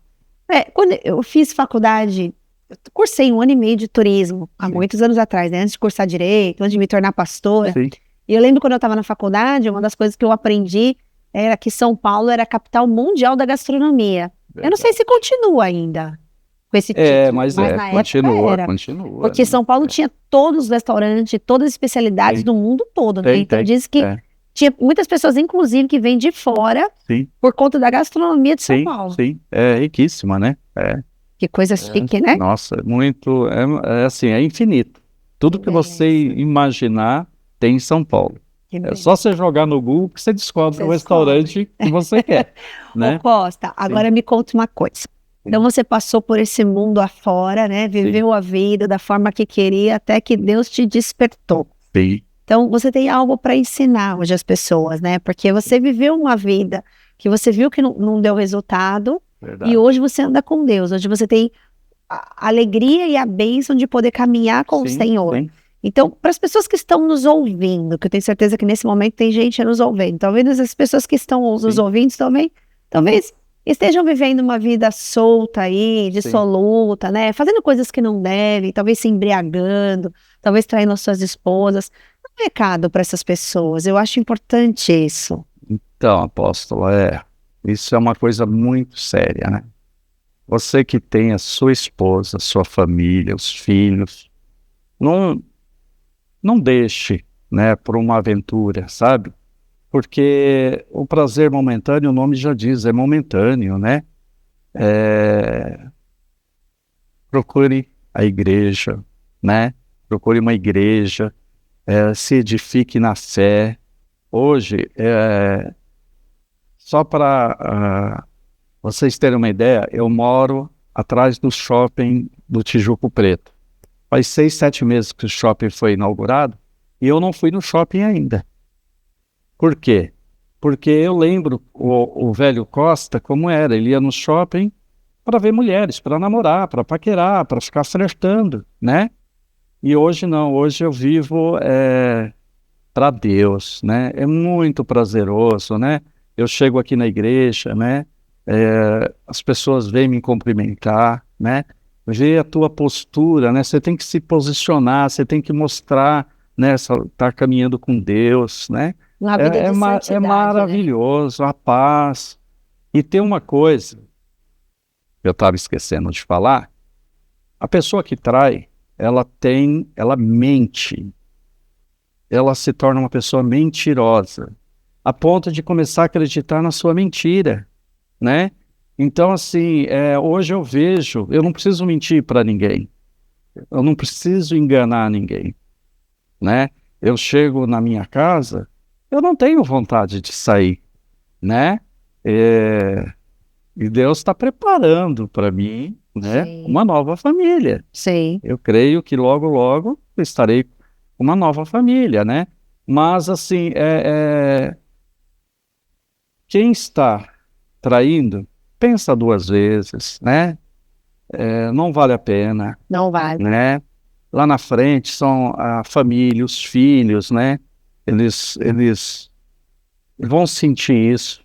Quando eu fiz faculdade, eu cursei 1 ano e meio de turismo, há muitos anos atrás, né? Antes de cursar direito, antes de me tornar pastora. Sim. E eu lembro quando eu estava na faculdade, uma das coisas que eu aprendi era que São Paulo era a capital mundial da gastronomia. Verdade. Eu não sei se continua ainda com esse título, mas na continua, época era. Continua. Porque São Paulo tinha todos os restaurantes, todas as especialidades do mundo todo, né? Então diz que tinha muitas pessoas, inclusive, que vêm de fora por conta da gastronomia de São Paulo. Sim, é riquíssima, né? Que coisa chique, né? Nossa, muito, assim, é infinito. Tudo que você imaginar tem em São Paulo. É só você jogar no Google que você descobre o restaurante que você quer, né? Ô Costa, agora me conta uma coisa. Então você passou por esse mundo afora, né? Viveu a vida da forma que queria até que Deus te despertou. Sim. Então você tem algo para ensinar hoje às pessoas, né? Porque você viveu uma vida que você viu que não deu resultado. Verdade. E hoje você anda com Deus. Hoje você tem a alegria e a bênção de poder caminhar com o Senhor. Sim. Então, para as pessoas que estão nos ouvindo, que eu tenho certeza que nesse momento tem gente nos ouvindo, talvez as pessoas que estão nos ouvindo também, talvez estejam vivendo uma vida solta aí, dissoluta, né? Fazendo coisas que não devem, talvez se embriagando, talvez traindo as suas esposas. Um recado para essas pessoas, eu acho importante isso. Então, apóstolo, isso é uma coisa muito séria, né? Você que tem a sua esposa, sua família, os filhos, não deixe, né, por uma aventura, sabe? Porque o prazer momentâneo, o nome já diz, é momentâneo, né? Procure a igreja, né? Procure uma igreja, se edifique na fé. Hoje, só para vocês terem uma ideia, eu moro atrás do shopping do Tijuco Preto. Faz 6, 7 meses que o shopping foi inaugurado e eu não fui no shopping ainda. Por quê? Porque eu lembro o velho Costa como era, ele ia no shopping para ver mulheres, para namorar, para paquerar, para ficar flertando, né? E hoje não, hoje eu vivo para Deus, né? É muito prazeroso, né? Eu chego aqui na igreja, né? As pessoas vêm me cumprimentar, né? Vê a tua postura, né? Você tem que se posicionar, você tem que mostrar, né? Tá caminhando com Deus, né? Uma vida de santidade, É maravilhoso, a paz. E tem uma coisa que eu estava esquecendo de falar: a pessoa que trai, ela mente, ela se torna uma pessoa mentirosa, a ponto de começar a acreditar na sua mentira, né? Então, assim, hoje eu vejo, eu não preciso mentir para ninguém, eu não preciso enganar ninguém, né? Eu chego na minha casa, eu não tenho vontade de sair, né? E Deus está preparando para mim, né, Sim. uma nova família. Sim. Eu creio que logo, logo eu estarei com uma nova família, né? Mas, assim, quem está traindo, pensa duas vezes, né? Não vale a pena, Não vale. né? Lá na frente são a família, os filhos, né? Eles vão sentir isso.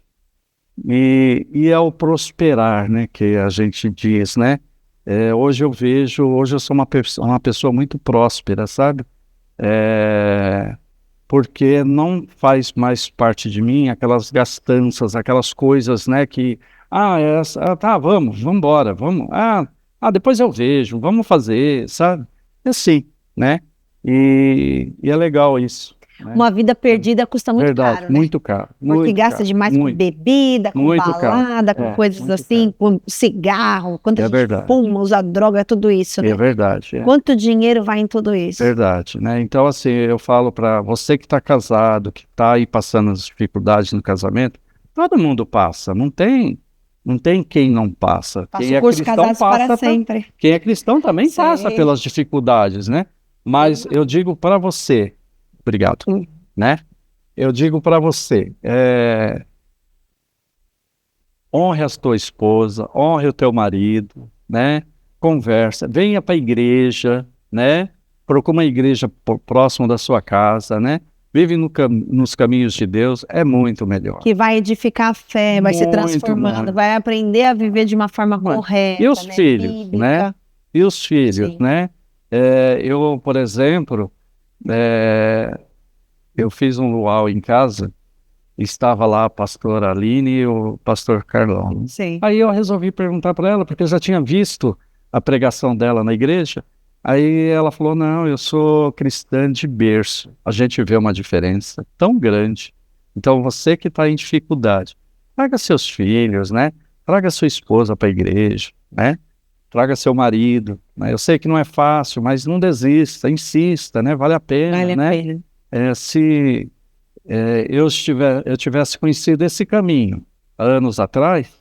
E é o prosperar, né, que a gente diz, né? Hoje eu sou uma pessoa muito próspera, sabe? Porque não faz mais parte de mim aquelas gastanças, aquelas coisas, né, que, tá, vamos embora, vamos, depois eu vejo, vamos fazer, sabe? É assim, né? E é legal isso, né? Uma vida perdida custa muito Verdade, caro, né? muito caro. Porque Muito gasta caro, demais com muito, bebida, com muito caro. balada, com coisas muito assim, caro. com cigarro, quanto a É gente verdade. fuma, usa droga, tudo isso, né? É verdade. Quanto dinheiro vai em tudo isso? Verdade, né? Então, assim, eu falo para você que está casado, que está aí passando as dificuldades no casamento, todo mundo passa, não tem quem não passa. Passa Quem o é curso cristão Casados para passa, Sempre. quem é cristão também Sim. passa pelas dificuldades, né? Mas eu digo para você, obrigado, né? Eu digo para você, honre a tua esposa, honre o teu marido, né? Conversa, venha para a igreja, né? Procure uma igreja próxima da sua casa, né? Vive nos caminhos de Deus, é muito melhor. Que vai edificar a fé, vai se Muito transformando, bom. vai aprender a viver de uma forma correta, E os né? filhos, Bíblica. né? E os filhos, Sim. né? Eu, por exemplo, eu fiz um luau em casa, estava lá a pastora Aline e o pastor Carlão. Sim. Aí eu resolvi perguntar para ela, porque eu já tinha visto a pregação dela na igreja. Aí ela falou, não, eu sou cristã de berço. A gente vê uma diferença tão grande. Então você que está em dificuldade, traga seus filhos, né? Traga sua esposa para a igreja, né? Traga seu marido, né? Eu sei que não é fácil, mas não desista, insista, né? Vale a pena, Vale a né? pena. Se eu tivesse conhecido esse caminho anos atrás,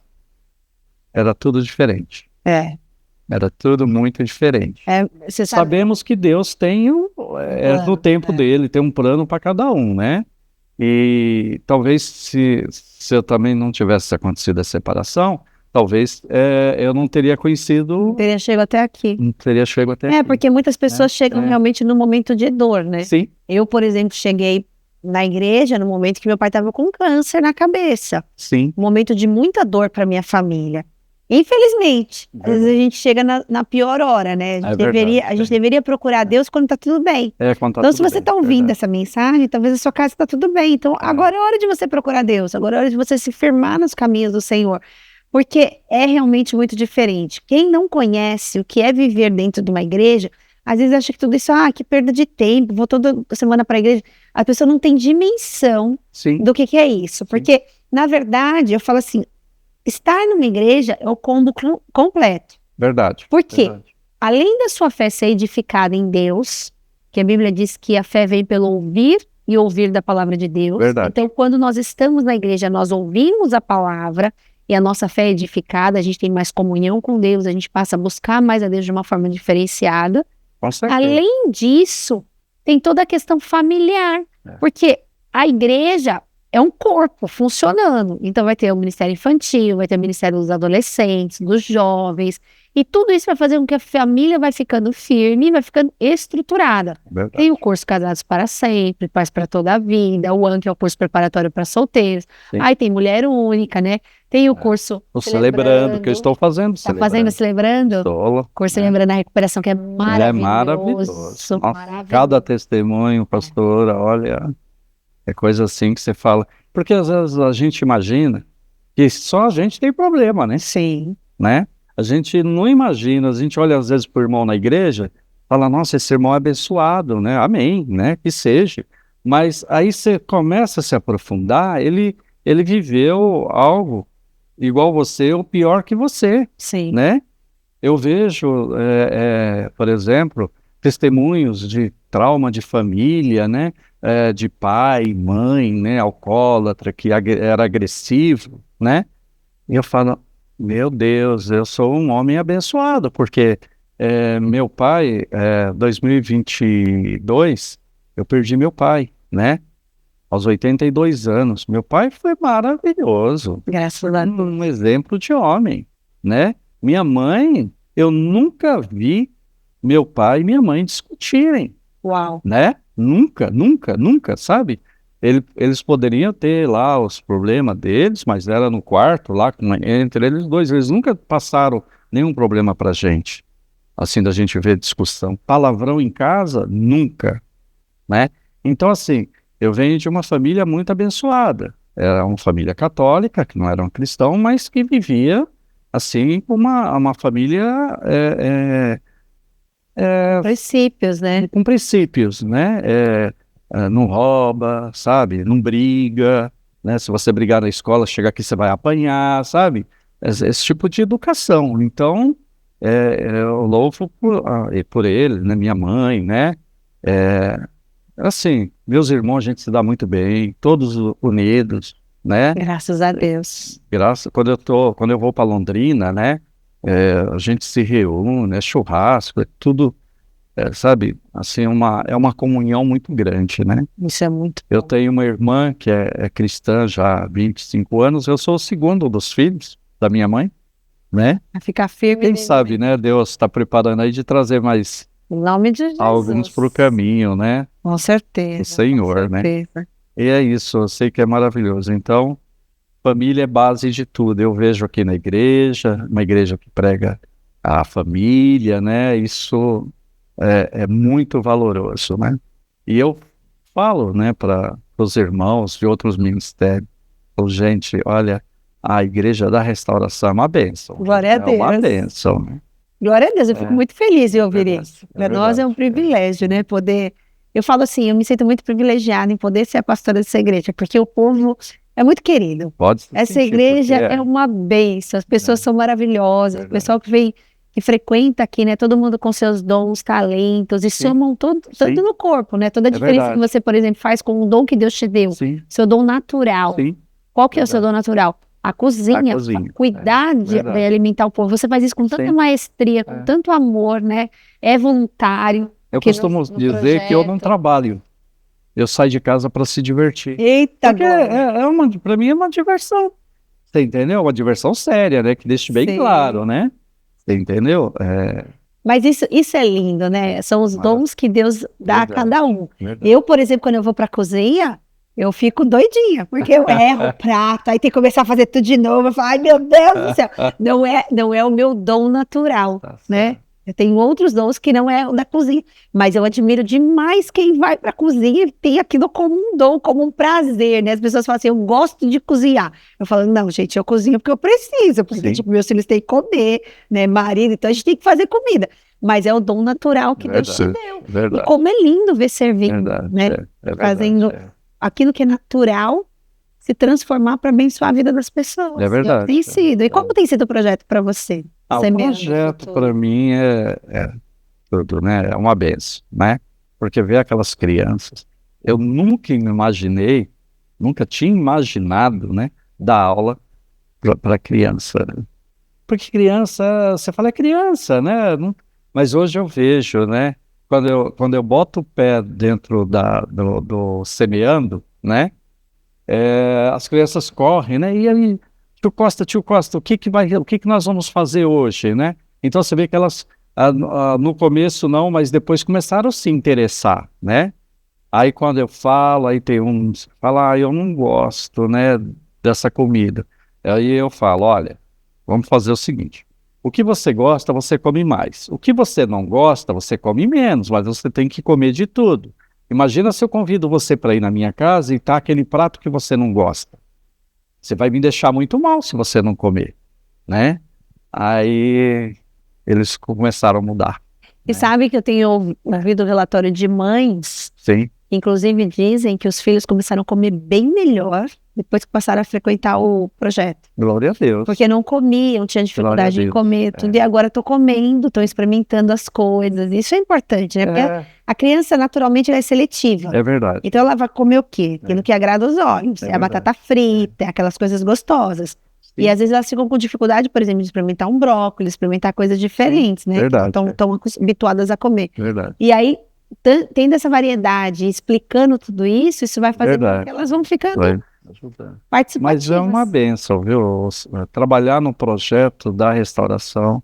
era tudo diferente. Era tudo muito diferente. Você sabe, Sabemos que Deus tem no tempo dele, tem um plano para cada um, né? E talvez se eu também não tivesse acontecido a separação, talvez eu não teria conhecido, teria chegado até aqui. não teria chegado até aqui. Porque muitas pessoas chegam realmente no momento de dor, né? Sim. Eu, por exemplo, cheguei na igreja no momento que meu pai estava com câncer na cabeça. Sim. Um momento de muita dor para minha família. Infelizmente, às vezes a gente chega na pior hora, né? A gente deveria procurar Deus quando tá tudo bem. Então, se você está ouvindo essa mensagem, talvez a sua casa está tudo bem. Então, agora é hora de você procurar Deus. Agora é hora de você se firmar nos caminhos do Senhor. Porque é realmente muito diferente. Quem não conhece o que é viver dentro de uma igreja, às vezes acha que tudo isso, que perda de tempo, vou toda semana para a igreja. A pessoa não tem dimensão do que é isso. Porque, na verdade, eu falo assim, estar numa igreja é o combo completo. Verdade. Por quê? Além da sua fé ser edificada em Deus, que a Bíblia diz que a fé vem pelo ouvir e ouvir da palavra de Deus. Verdade. Então, quando nós estamos na igreja, nós ouvimos a palavra e a nossa fé é edificada, a gente tem mais comunhão com Deus, a gente passa a buscar mais a Deus de uma forma diferenciada. Com certeza. Além disso, tem toda a questão familiar, porque a igreja é um corpo funcionando. Então vai ter o Ministério Infantil, vai ter o Ministério dos Adolescentes, dos Jovens, e tudo isso vai fazer com que a família vai ficando firme, vai ficando estruturada. Verdade. Tem o curso Casados para Sempre, Paz para Toda a Vida, o AN, que é o curso preparatório para solteiros. Sim. Aí tem Mulher Única, né? Tem o curso O Celebrando, que eu estou fazendo. Tá fazendo Celebrando? Estou. Curso Lembrando a Recuperação, que é maravilhoso. É maravilhoso. Nossa, maravilhoso. cada testemunho, pastora, olha, é coisa assim que você fala. Porque às vezes a gente imagina que só a gente tem problema, né? Sim. Né? A gente não imagina, a gente olha às vezes para o irmão na igreja, fala, nossa, esse irmão é abençoado, né? Amém, né? Que seja. Mas aí você começa a se aprofundar, ele viveu algo igual você ou pior que você, Sim. né? Eu vejo, por exemplo, testemunhos de trauma de família, né? De pai, mãe, né? Alcoólatra, que era agressivo, né? E eu falo, meu Deus, eu sou um homem abençoado, porque meu pai, 2022, eu perdi meu pai, né? Aos 82 anos. Meu pai foi maravilhoso. Graças a Deus. Um exemplo de homem, né? Minha mãe, eu nunca vi meu pai e minha mãe discutirem. Uau. Né? Nunca, nunca, nunca, sabe? Eles poderiam ter lá os problemas deles, mas era no quarto, lá entre eles dois. Eles nunca passaram nenhum problema pra gente. Assim, da gente ver discussão. Palavrão em casa, nunca, né? Então, assim, eu venho de uma família muito abençoada. Era uma família católica, que não era um cristão, mas que vivia, assim, uma família princípios, né? com princípios, né? Não rouba, sabe? Não briga, né? Se você brigar na escola, chegar aqui você vai apanhar, sabe? Esse tipo de educação. Então, eu louvo por ele, né? Minha mãe, né? Assim, meus irmãos, a gente se dá muito bem, todos unidos, né? Graças a Deus. Quando eu vou para Londrina, né? A gente se reúne, churrasco, tudo, sabe? Assim, é uma comunhão muito grande, né? Isso é muito Eu bom. tenho uma irmã que é cristã já há 25 anos, eu sou o segundo dos filhos da minha mãe, né? A ficar firme. Quem sabe, né? Deus está preparando aí de trazer mais Em nome de Jesus. alguns para o caminho, né? Com certeza. O Senhor, com certeza. E é isso, eu sei que é maravilhoso. Então, família é base de tudo. Eu vejo aqui na igreja, uma igreja que prega a família, né? Isso é muito valoroso, né? E eu falo, né, para os irmãos de outros ministérios, gente, olha, a Igreja da Restauração é uma bênção. Glória a Deus. É uma bênção, né? Glória a Deus, eu fico muito feliz em ouvir Verdade, isso. Para nós é um privilégio, né? Poder. Eu falo assim, eu me sinto muito privilegiada em poder ser a pastora dessa igreja, porque o povo é muito querido. Pode se Essa sentir, igreja porque é uma bênção, as pessoas são maravilhosas, Verdade. o pessoal que vem, que frequenta aqui, né? Todo mundo com seus dons, talentos, e Sim. somam tanto Sim. no corpo, né? Toda a diferença verdade. que você, por exemplo, faz com o dom que Deus te deu, Sim, seu dom natural. sim. Qual que é o seu Verdade. dom natural? A cozinha, A cozinha, cuidar de verdade. alimentar o povo. Você faz isso com tanta Sim. maestria, com tanto amor, né? É voluntário. Eu Que costumo no dizer que eu não projeto. trabalho. Eu saio de casa para se divertir. Eita, Porque para mim é uma diversão. Você entendeu? Uma diversão séria, né? Que deixe bem Sim. claro, né? Você entendeu? Mas isso é lindo, né? São os Maravilha. dons que Deus dá a Verdade. cada um. Verdade. Eu, por exemplo, quando eu vou pra cozinha, eu fico doidinha, porque eu erro o prato, aí tem que começar a fazer tudo de novo. Eu falo, ai meu Deus do céu, não é o meu dom natural, Tá né? certo. Eu tenho outros dons que não é o da cozinha, mas eu admiro demais quem vai pra cozinha e tem aquilo como um dom, como um prazer, né? As pessoas falam assim, eu gosto de cozinhar. Eu falo, não, gente, eu cozinho porque eu preciso, porque Sim. tipo, meus filhos têm que comer, né? Marido, então a gente tem que fazer comida. Mas é o dom natural que Deus te Verdade. deu. E Verdade. como é lindo ver servindo, Verdade. né? Verdade. Fazendo aquilo que é natural se transformar para abençoar a vida das pessoas. É verdade. E tem sido. E como tem sido o projeto para você? O Semeando projeto futuro. para mim é tudo, né? É uma benção, né? Porque ver aquelas crianças, eu nunca me imaginei, nunca tinha imaginado, né? Dar aula para criança. Porque criança, você fala é criança, né? Mas hoje eu vejo, né? Quando eu boto o pé dentro do semeando, né? as crianças correm, né? E aí, tio Costa, o que que nós vamos fazer hoje, né? Então você vê que elas, no começo não, mas depois começaram a se interessar, né? Aí quando eu falo, aí tem uns que falam, eu não gosto, né, dessa comida. Aí eu falo, olha, vamos fazer o seguinte, o que você gosta, você come mais. O que você não gosta, você come menos, mas você tem que comer de tudo. Imagina se eu convido você para ir na minha casa e tá aquele prato que você não gosta. Você vai me deixar muito mal se você não comer, né? Aí eles começaram a mudar, E né? sabe que eu tenho ouvido o relatório de mães, Sim, que inclusive dizem que os filhos começaram a comer bem melhor depois que passaram a frequentar o projeto. glória a Deus. Porque não comiam, tinham dificuldade de Deus. comer, tudo, e agora estou comendo, estou experimentando as coisas. Isso é importante, né? Porque a criança naturalmente ela é seletiva. É verdade. Então ela vai comer o quê? Aquilo que agrada os olhos. É É a batata frita, é aquelas coisas gostosas. E às vezes elas ficam com dificuldade, por exemplo, de experimentar um brócolis, experimentar coisas diferentes, né? Verdade. Estão habituadas a comer. Verdade. E aí, tendo essa variedade, explicando tudo isso, isso vai fazer com que elas vão ficando Vai ajudar. participativas. Mas é uma bênção, viu? Trabalhar no projeto da restauração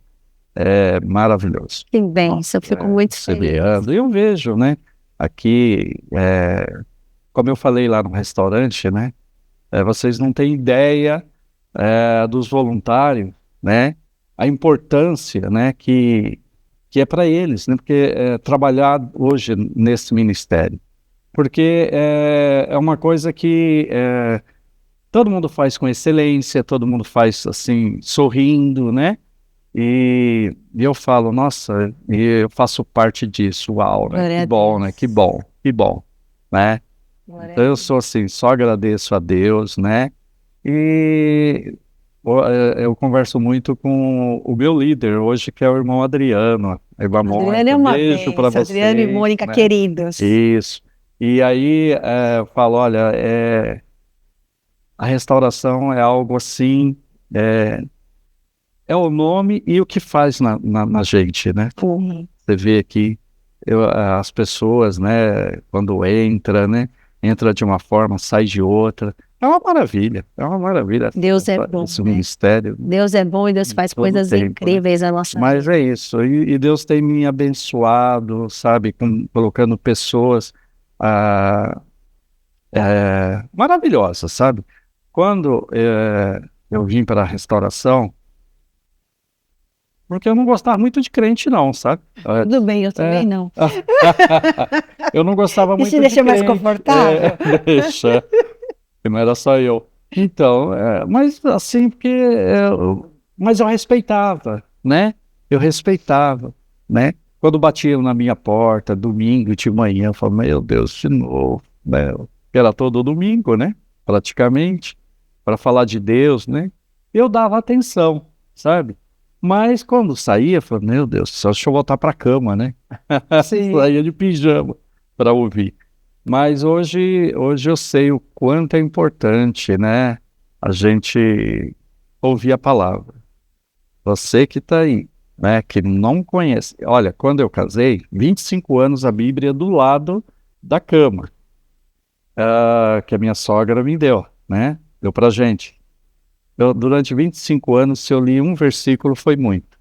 é maravilhoso. Que bênção, eu fico muito feliz. E eu vejo, né? Aqui, como eu falei lá no restaurante, né? Vocês não têm ideia dos voluntários, né? A importância, né? Que é para eles, né? Porque trabalhar hoje nesse ministério, porque é uma coisa que todo mundo faz com excelência, todo mundo faz assim, sorrindo, né? E eu falo, nossa, eu faço parte disso, uau, né? Que bom, né? Que bom, né? Então eu sou assim, só agradeço a Deus, né? E eu converso muito com o meu líder hoje, que é o irmão Adriano. Adriano é uma beijo para bênção, você. Adriano e Mônica, né? queridos. Isso. E aí eu falo, olha, a restauração é algo assim, é o nome e o que faz na gente, né? Uhum. Você vê aqui as pessoas, né, quando né, entra de uma forma, sai de outra. É uma maravilha. Deus é bom, esse né? ministério. Deus é bom e Deus faz todo coisas tempo, incríveis na nossa Mas vida. é isso. E Deus tem me abençoado, sabe, colocando pessoas maravilhosas, sabe? Quando eu vim para a restauração, porque eu não gostava muito de crente, não, sabe? Tudo bem, eu também não. Eu não gostava muito Isso de deixa mais crente. confortável? Deixa. Não era só eu. Então, mas assim, mas eu respeitava, né? Eu respeitava, né? Quando batiam na minha porta, domingo de manhã, eu falava, meu Deus, de novo, né? Era todo domingo, né? Praticamente, para falar de Deus, né? Eu dava atenção, sabe? Mas quando saía, eu falei, meu Deus, só deixa eu voltar para a cama, né? Saía de pijama para ouvir. Mas hoje eu sei o quanto é importante, né? A gente ouvir a palavra. Você que está aí, né? Que não conhece. Olha, quando eu casei, 25 anos a Bíblia do lado da cama, que a minha sogra me deu, né? Deu pra gente. Durante 25 anos, se eu li um versículo, foi muito.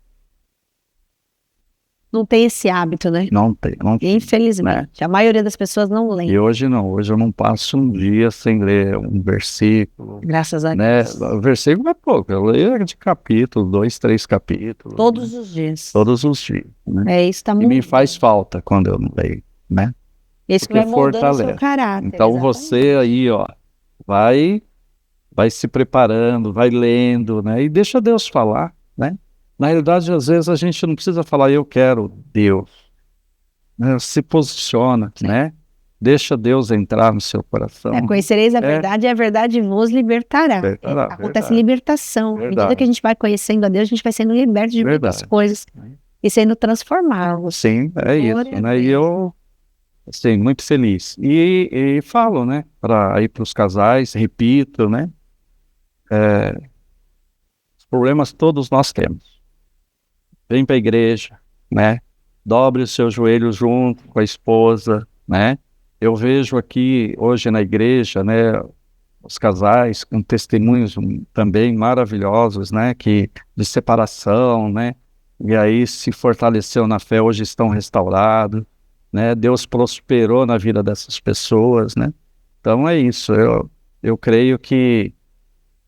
Não tem esse hábito, né? Não tem. Infelizmente. A maioria das pessoas não lê. E hoje não. Hoje eu não passo um dia sem ler um versículo. Graças a né? Deus. O versículo é pouco. Eu leio de capítulo, 2, 3 capítulos. Todos os dias. Todos os dias. Né? Isso tá E me faz falta quando eu não leio, né? Isso que vai moldando o seu caráter. Então exatamente. você aí, ó, vai se preparando, vai lendo, né? E deixa Deus falar, né? Na realidade, às vezes a gente não precisa falar, eu quero Deus. Né? Se posiciona, né? Deixa Deus entrar no seu coração. Conhecereis a verdade e a verdade vos libertará. Acontece libertação. À medida que a gente vai conhecendo a Deus, a gente vai sendo liberto de muitas coisas e sendo transformado. Sim, é isso, né? E eu, assim, muito feliz. E falo, né? Para ir para os casais, repito, né? Os problemas todos nós temos. Vem para a igreja, né? Dobre os seus joelhos junto com a esposa, né? Eu vejo aqui hoje na igreja, né? os casais com testemunhos também maravilhosos, né, de separação, né, e aí se fortaleceu na fé, hoje estão restaurados, né, Deus prosperou na vida dessas pessoas, né, então é isso, eu creio que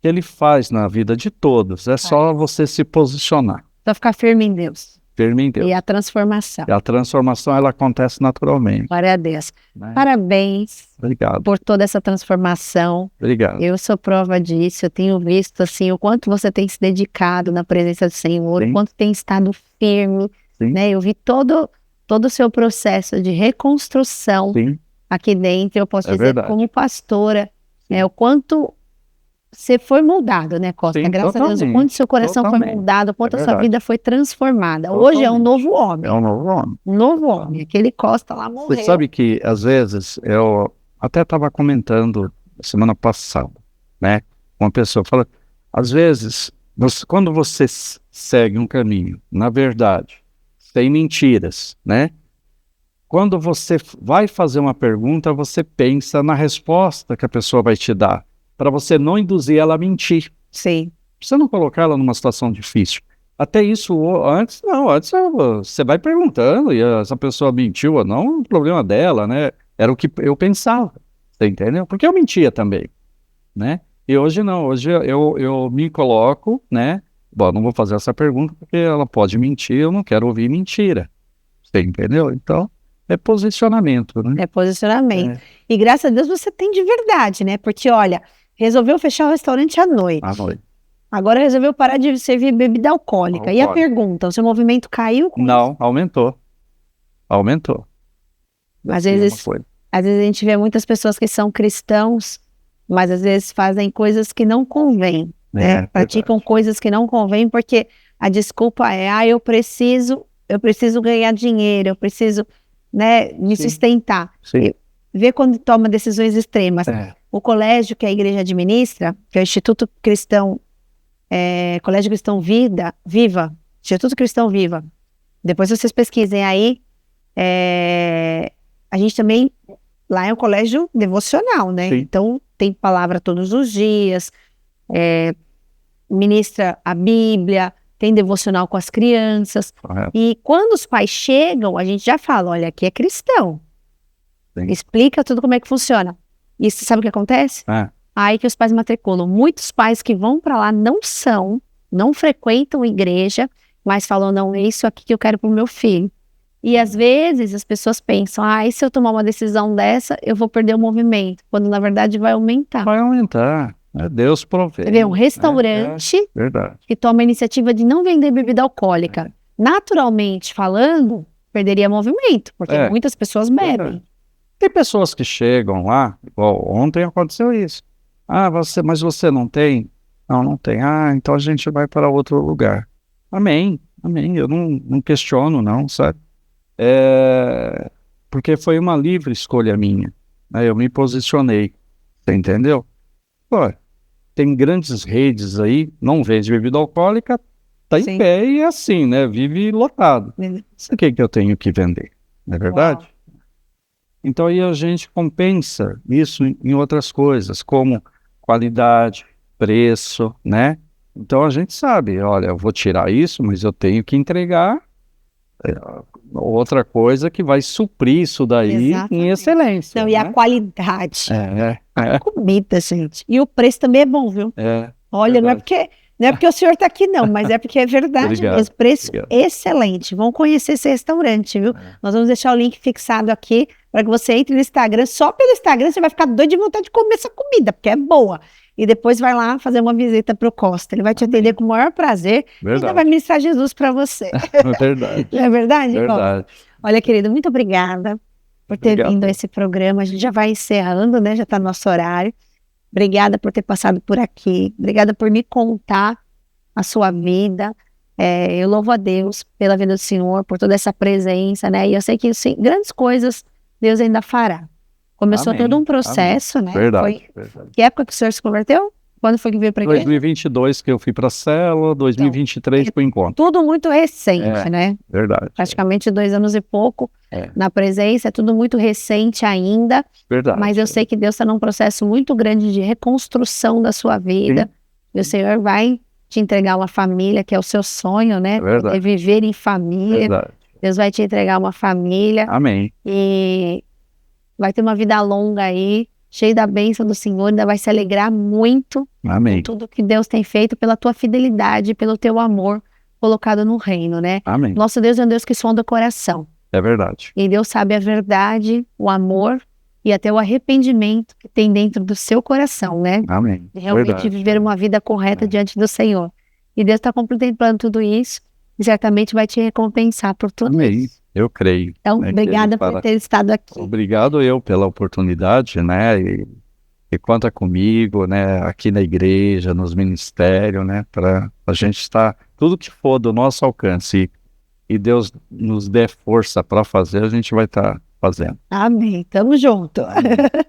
Ele faz na vida de todos, é só você se posicionar. Só ficar firme em Deus. Firme em Deus. E a transformação. E a transformação, ela acontece naturalmente. Glória a Deus. Né? Parabéns. Obrigado. Por toda essa transformação. Obrigado. Eu sou prova disso, eu tenho visto assim, o quanto você tem se dedicado na presença do Senhor, o quanto tem estado firme, né? Eu vi todo o seu processo de reconstrução aqui dentro, eu posso dizer verdade. Como pastora, o quanto você foi moldado, né, Costa? Graças a Deus, o quanto seu coração foi moldado, o quanto a sua vida foi transformada. Hoje é um novo homem. É um novo homem. Um novo homem. Aquele Costa lá morreu. Você sabe que, às vezes, eu até estava comentando semana passada, né? Uma pessoa fala, às vezes, quando você segue um caminho, na verdade, sem mentiras, né? Quando você vai fazer uma pergunta, você pensa na resposta que a pessoa vai te dar, para você não induzir ela a mentir. Sim. Você não colocar ela numa situação difícil. Até isso, antes você vai perguntando, e essa pessoa mentiu ou não, o problema dela, né? Era o que eu pensava, você entendeu? Porque eu mentia também, né? E hoje não, hoje eu me coloco, né? Bom, não vou fazer essa pergunta porque ela pode mentir, eu não quero ouvir mentira, você entendeu? Então, é posicionamento, né? É posicionamento. E graças a Deus você tem de verdade, né? Porque, olha, resolveu fechar o restaurante à noite. À noite. Agora resolveu parar de servir bebida alcoólica. E a pergunta, o seu movimento caiu? Não, aumentou. Aumentou. Às vezes a gente vê muitas pessoas que são cristãos, mas às vezes fazem coisas que não convêm, né? Praticam coisas que não convêm porque a desculpa é, eu preciso ganhar dinheiro, eu preciso, né, me sustentar. Vê quando toma decisões extremas. O colégio que a igreja administra, que é o Instituto Cristão, Colégio Cristão Viva, Instituto Cristão Viva. Depois vocês pesquisem aí. A gente também, lá é um colégio devocional, né? Então tem palavra todos os dias, ministra a Bíblia, tem devocional com as crianças. E quando os pais chegam, a gente já fala, olha, aqui é cristão. Explica tudo como é que funciona. E você sabe o que acontece? Aí que os pais matriculam. Muitos pais que vão para lá não frequentam igreja, mas falam, não, é isso aqui que eu quero pro meu filho. E às vezes as pessoas pensam, e se eu tomar uma decisão dessa, eu vou perder o movimento. Quando na verdade vai aumentar. Vai aumentar. Deus provê. Você vê, um restaurante que toma a iniciativa de não vender bebida alcoólica. Naturalmente falando, perderia movimento, porque muitas pessoas bebem. Tem pessoas que chegam lá, igual ontem aconteceu isso. Mas você não tem? Não tem. Então a gente vai para outro lugar. Amém. Eu não questiono não, sabe? Porque foi uma livre escolha minha. Né? Eu me posicionei. Você entendeu? Tem grandes redes aí, não vende bebida alcoólica, tá em pé e é assim, né? Vive lotado. Isso aqui que eu tenho que vender, não é verdade? Então aí a gente compensa isso em outras coisas, como qualidade, preço, né? Então a gente sabe, olha, eu vou tirar isso, mas eu tenho que entregar outra coisa que vai suprir isso daí em excelência. Não, e né? a qualidade. A comida, gente. E o preço também é bom, viu? Olha, não é porque o senhor está aqui não, mas é porque é verdade mesmo. Preço excelente. Vão conhecer esse restaurante, viu? Nós vamos deixar o link fixado aqui para que você entre no Instagram. Só pelo Instagram você vai ficar doido de vontade de comer essa comida, porque é boa. E depois vai lá fazer uma visita pro Costa. Ele vai te atender com o maior prazer. E ainda vai ministrar Jesus para você. Verdade. Não é verdade? Verdade. Olha, querido, muito obrigada por ter vindo a esse programa. A gente já vai encerrando, né? Já está no nosso horário. Obrigada por ter passado por aqui. Obrigada por me contar a sua vida. Eu louvo a Deus pela vida do Senhor, por toda essa presença, né? E eu sei que grandes coisas Deus ainda fará. Começou todo um processo, né? Verdade. Que época que o senhor se converteu? Quando foi que veio para a igreja? 2022 que eu fui para a célula, 2023 para o encontro. Tudo muito recente, né? Verdade. Praticamente 2 anos e pouco na presença, é tudo muito recente ainda. Verdade. Mas eu sei que Deus está num processo muito grande de reconstrução da sua vida. Sim. E o Senhor vai te entregar uma família, que é o seu sonho, né? Verdade. É viver em família. Verdade. Deus vai te entregar uma família. Amém. E vai ter uma vida longa aí, cheia da bênção do Senhor, ainda vai se alegrar muito. Amém. Com tudo que Deus tem feito, pela tua fidelidade, pelo teu amor colocado no reino, né? Amém. Nosso Deus é um Deus que sonda o coração. É verdade. E Deus sabe a verdade, o amor e até o arrependimento que tem dentro do seu coração, né? Amém. De realmente verdade. viver uma vida correta diante do Senhor. E Deus está contemplando tudo isso e certamente vai te recompensar por tudo Amém. isso. Eu creio. Então, obrigada por ter estado aqui. Obrigado eu pela oportunidade, né? E conta comigo, né? Aqui na igreja, nos ministérios, né? Para a gente estar, tudo que for do nosso alcance e Deus nos dê força para fazer, a gente vai estar fazendo. Amém. Tamo junto.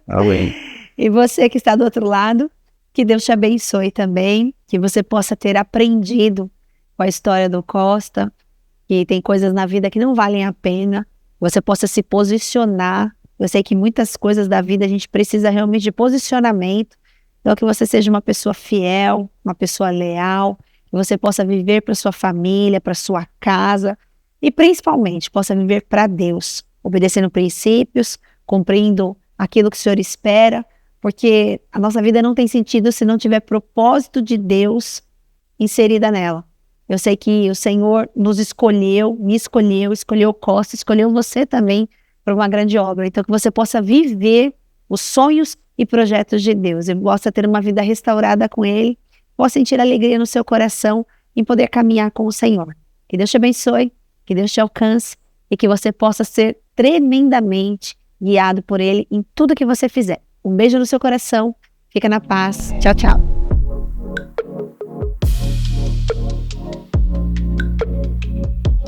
Amém. E você que está do outro lado, que Deus te abençoe também, que você possa ter aprendido com a história do Costa, que tem coisas na vida que não valem a pena, você possa se posicionar. Eu sei que muitas coisas da vida a gente precisa realmente de posicionamento, então que você seja uma pessoa fiel, uma pessoa leal, que você possa viver para sua família, para sua casa e principalmente possa viver para Deus, obedecendo princípios, cumprindo aquilo que o Senhor espera, porque a nossa vida não tem sentido se não tiver propósito de Deus inserida nela. Eu sei que o Senhor nos escolheu, me escolheu, escolheu o Costa, escolheu você também para uma grande obra. Então que você possa viver os sonhos e projetos de Deus e possa ter uma vida restaurada com Ele, possa sentir alegria no seu coração em poder caminhar com o Senhor. Que Deus te abençoe, que Deus te alcance e que você possa ser tremendamente guiado por Ele em tudo que você fizer. Um beijo no seu coração, fica na paz, tchau, tchau.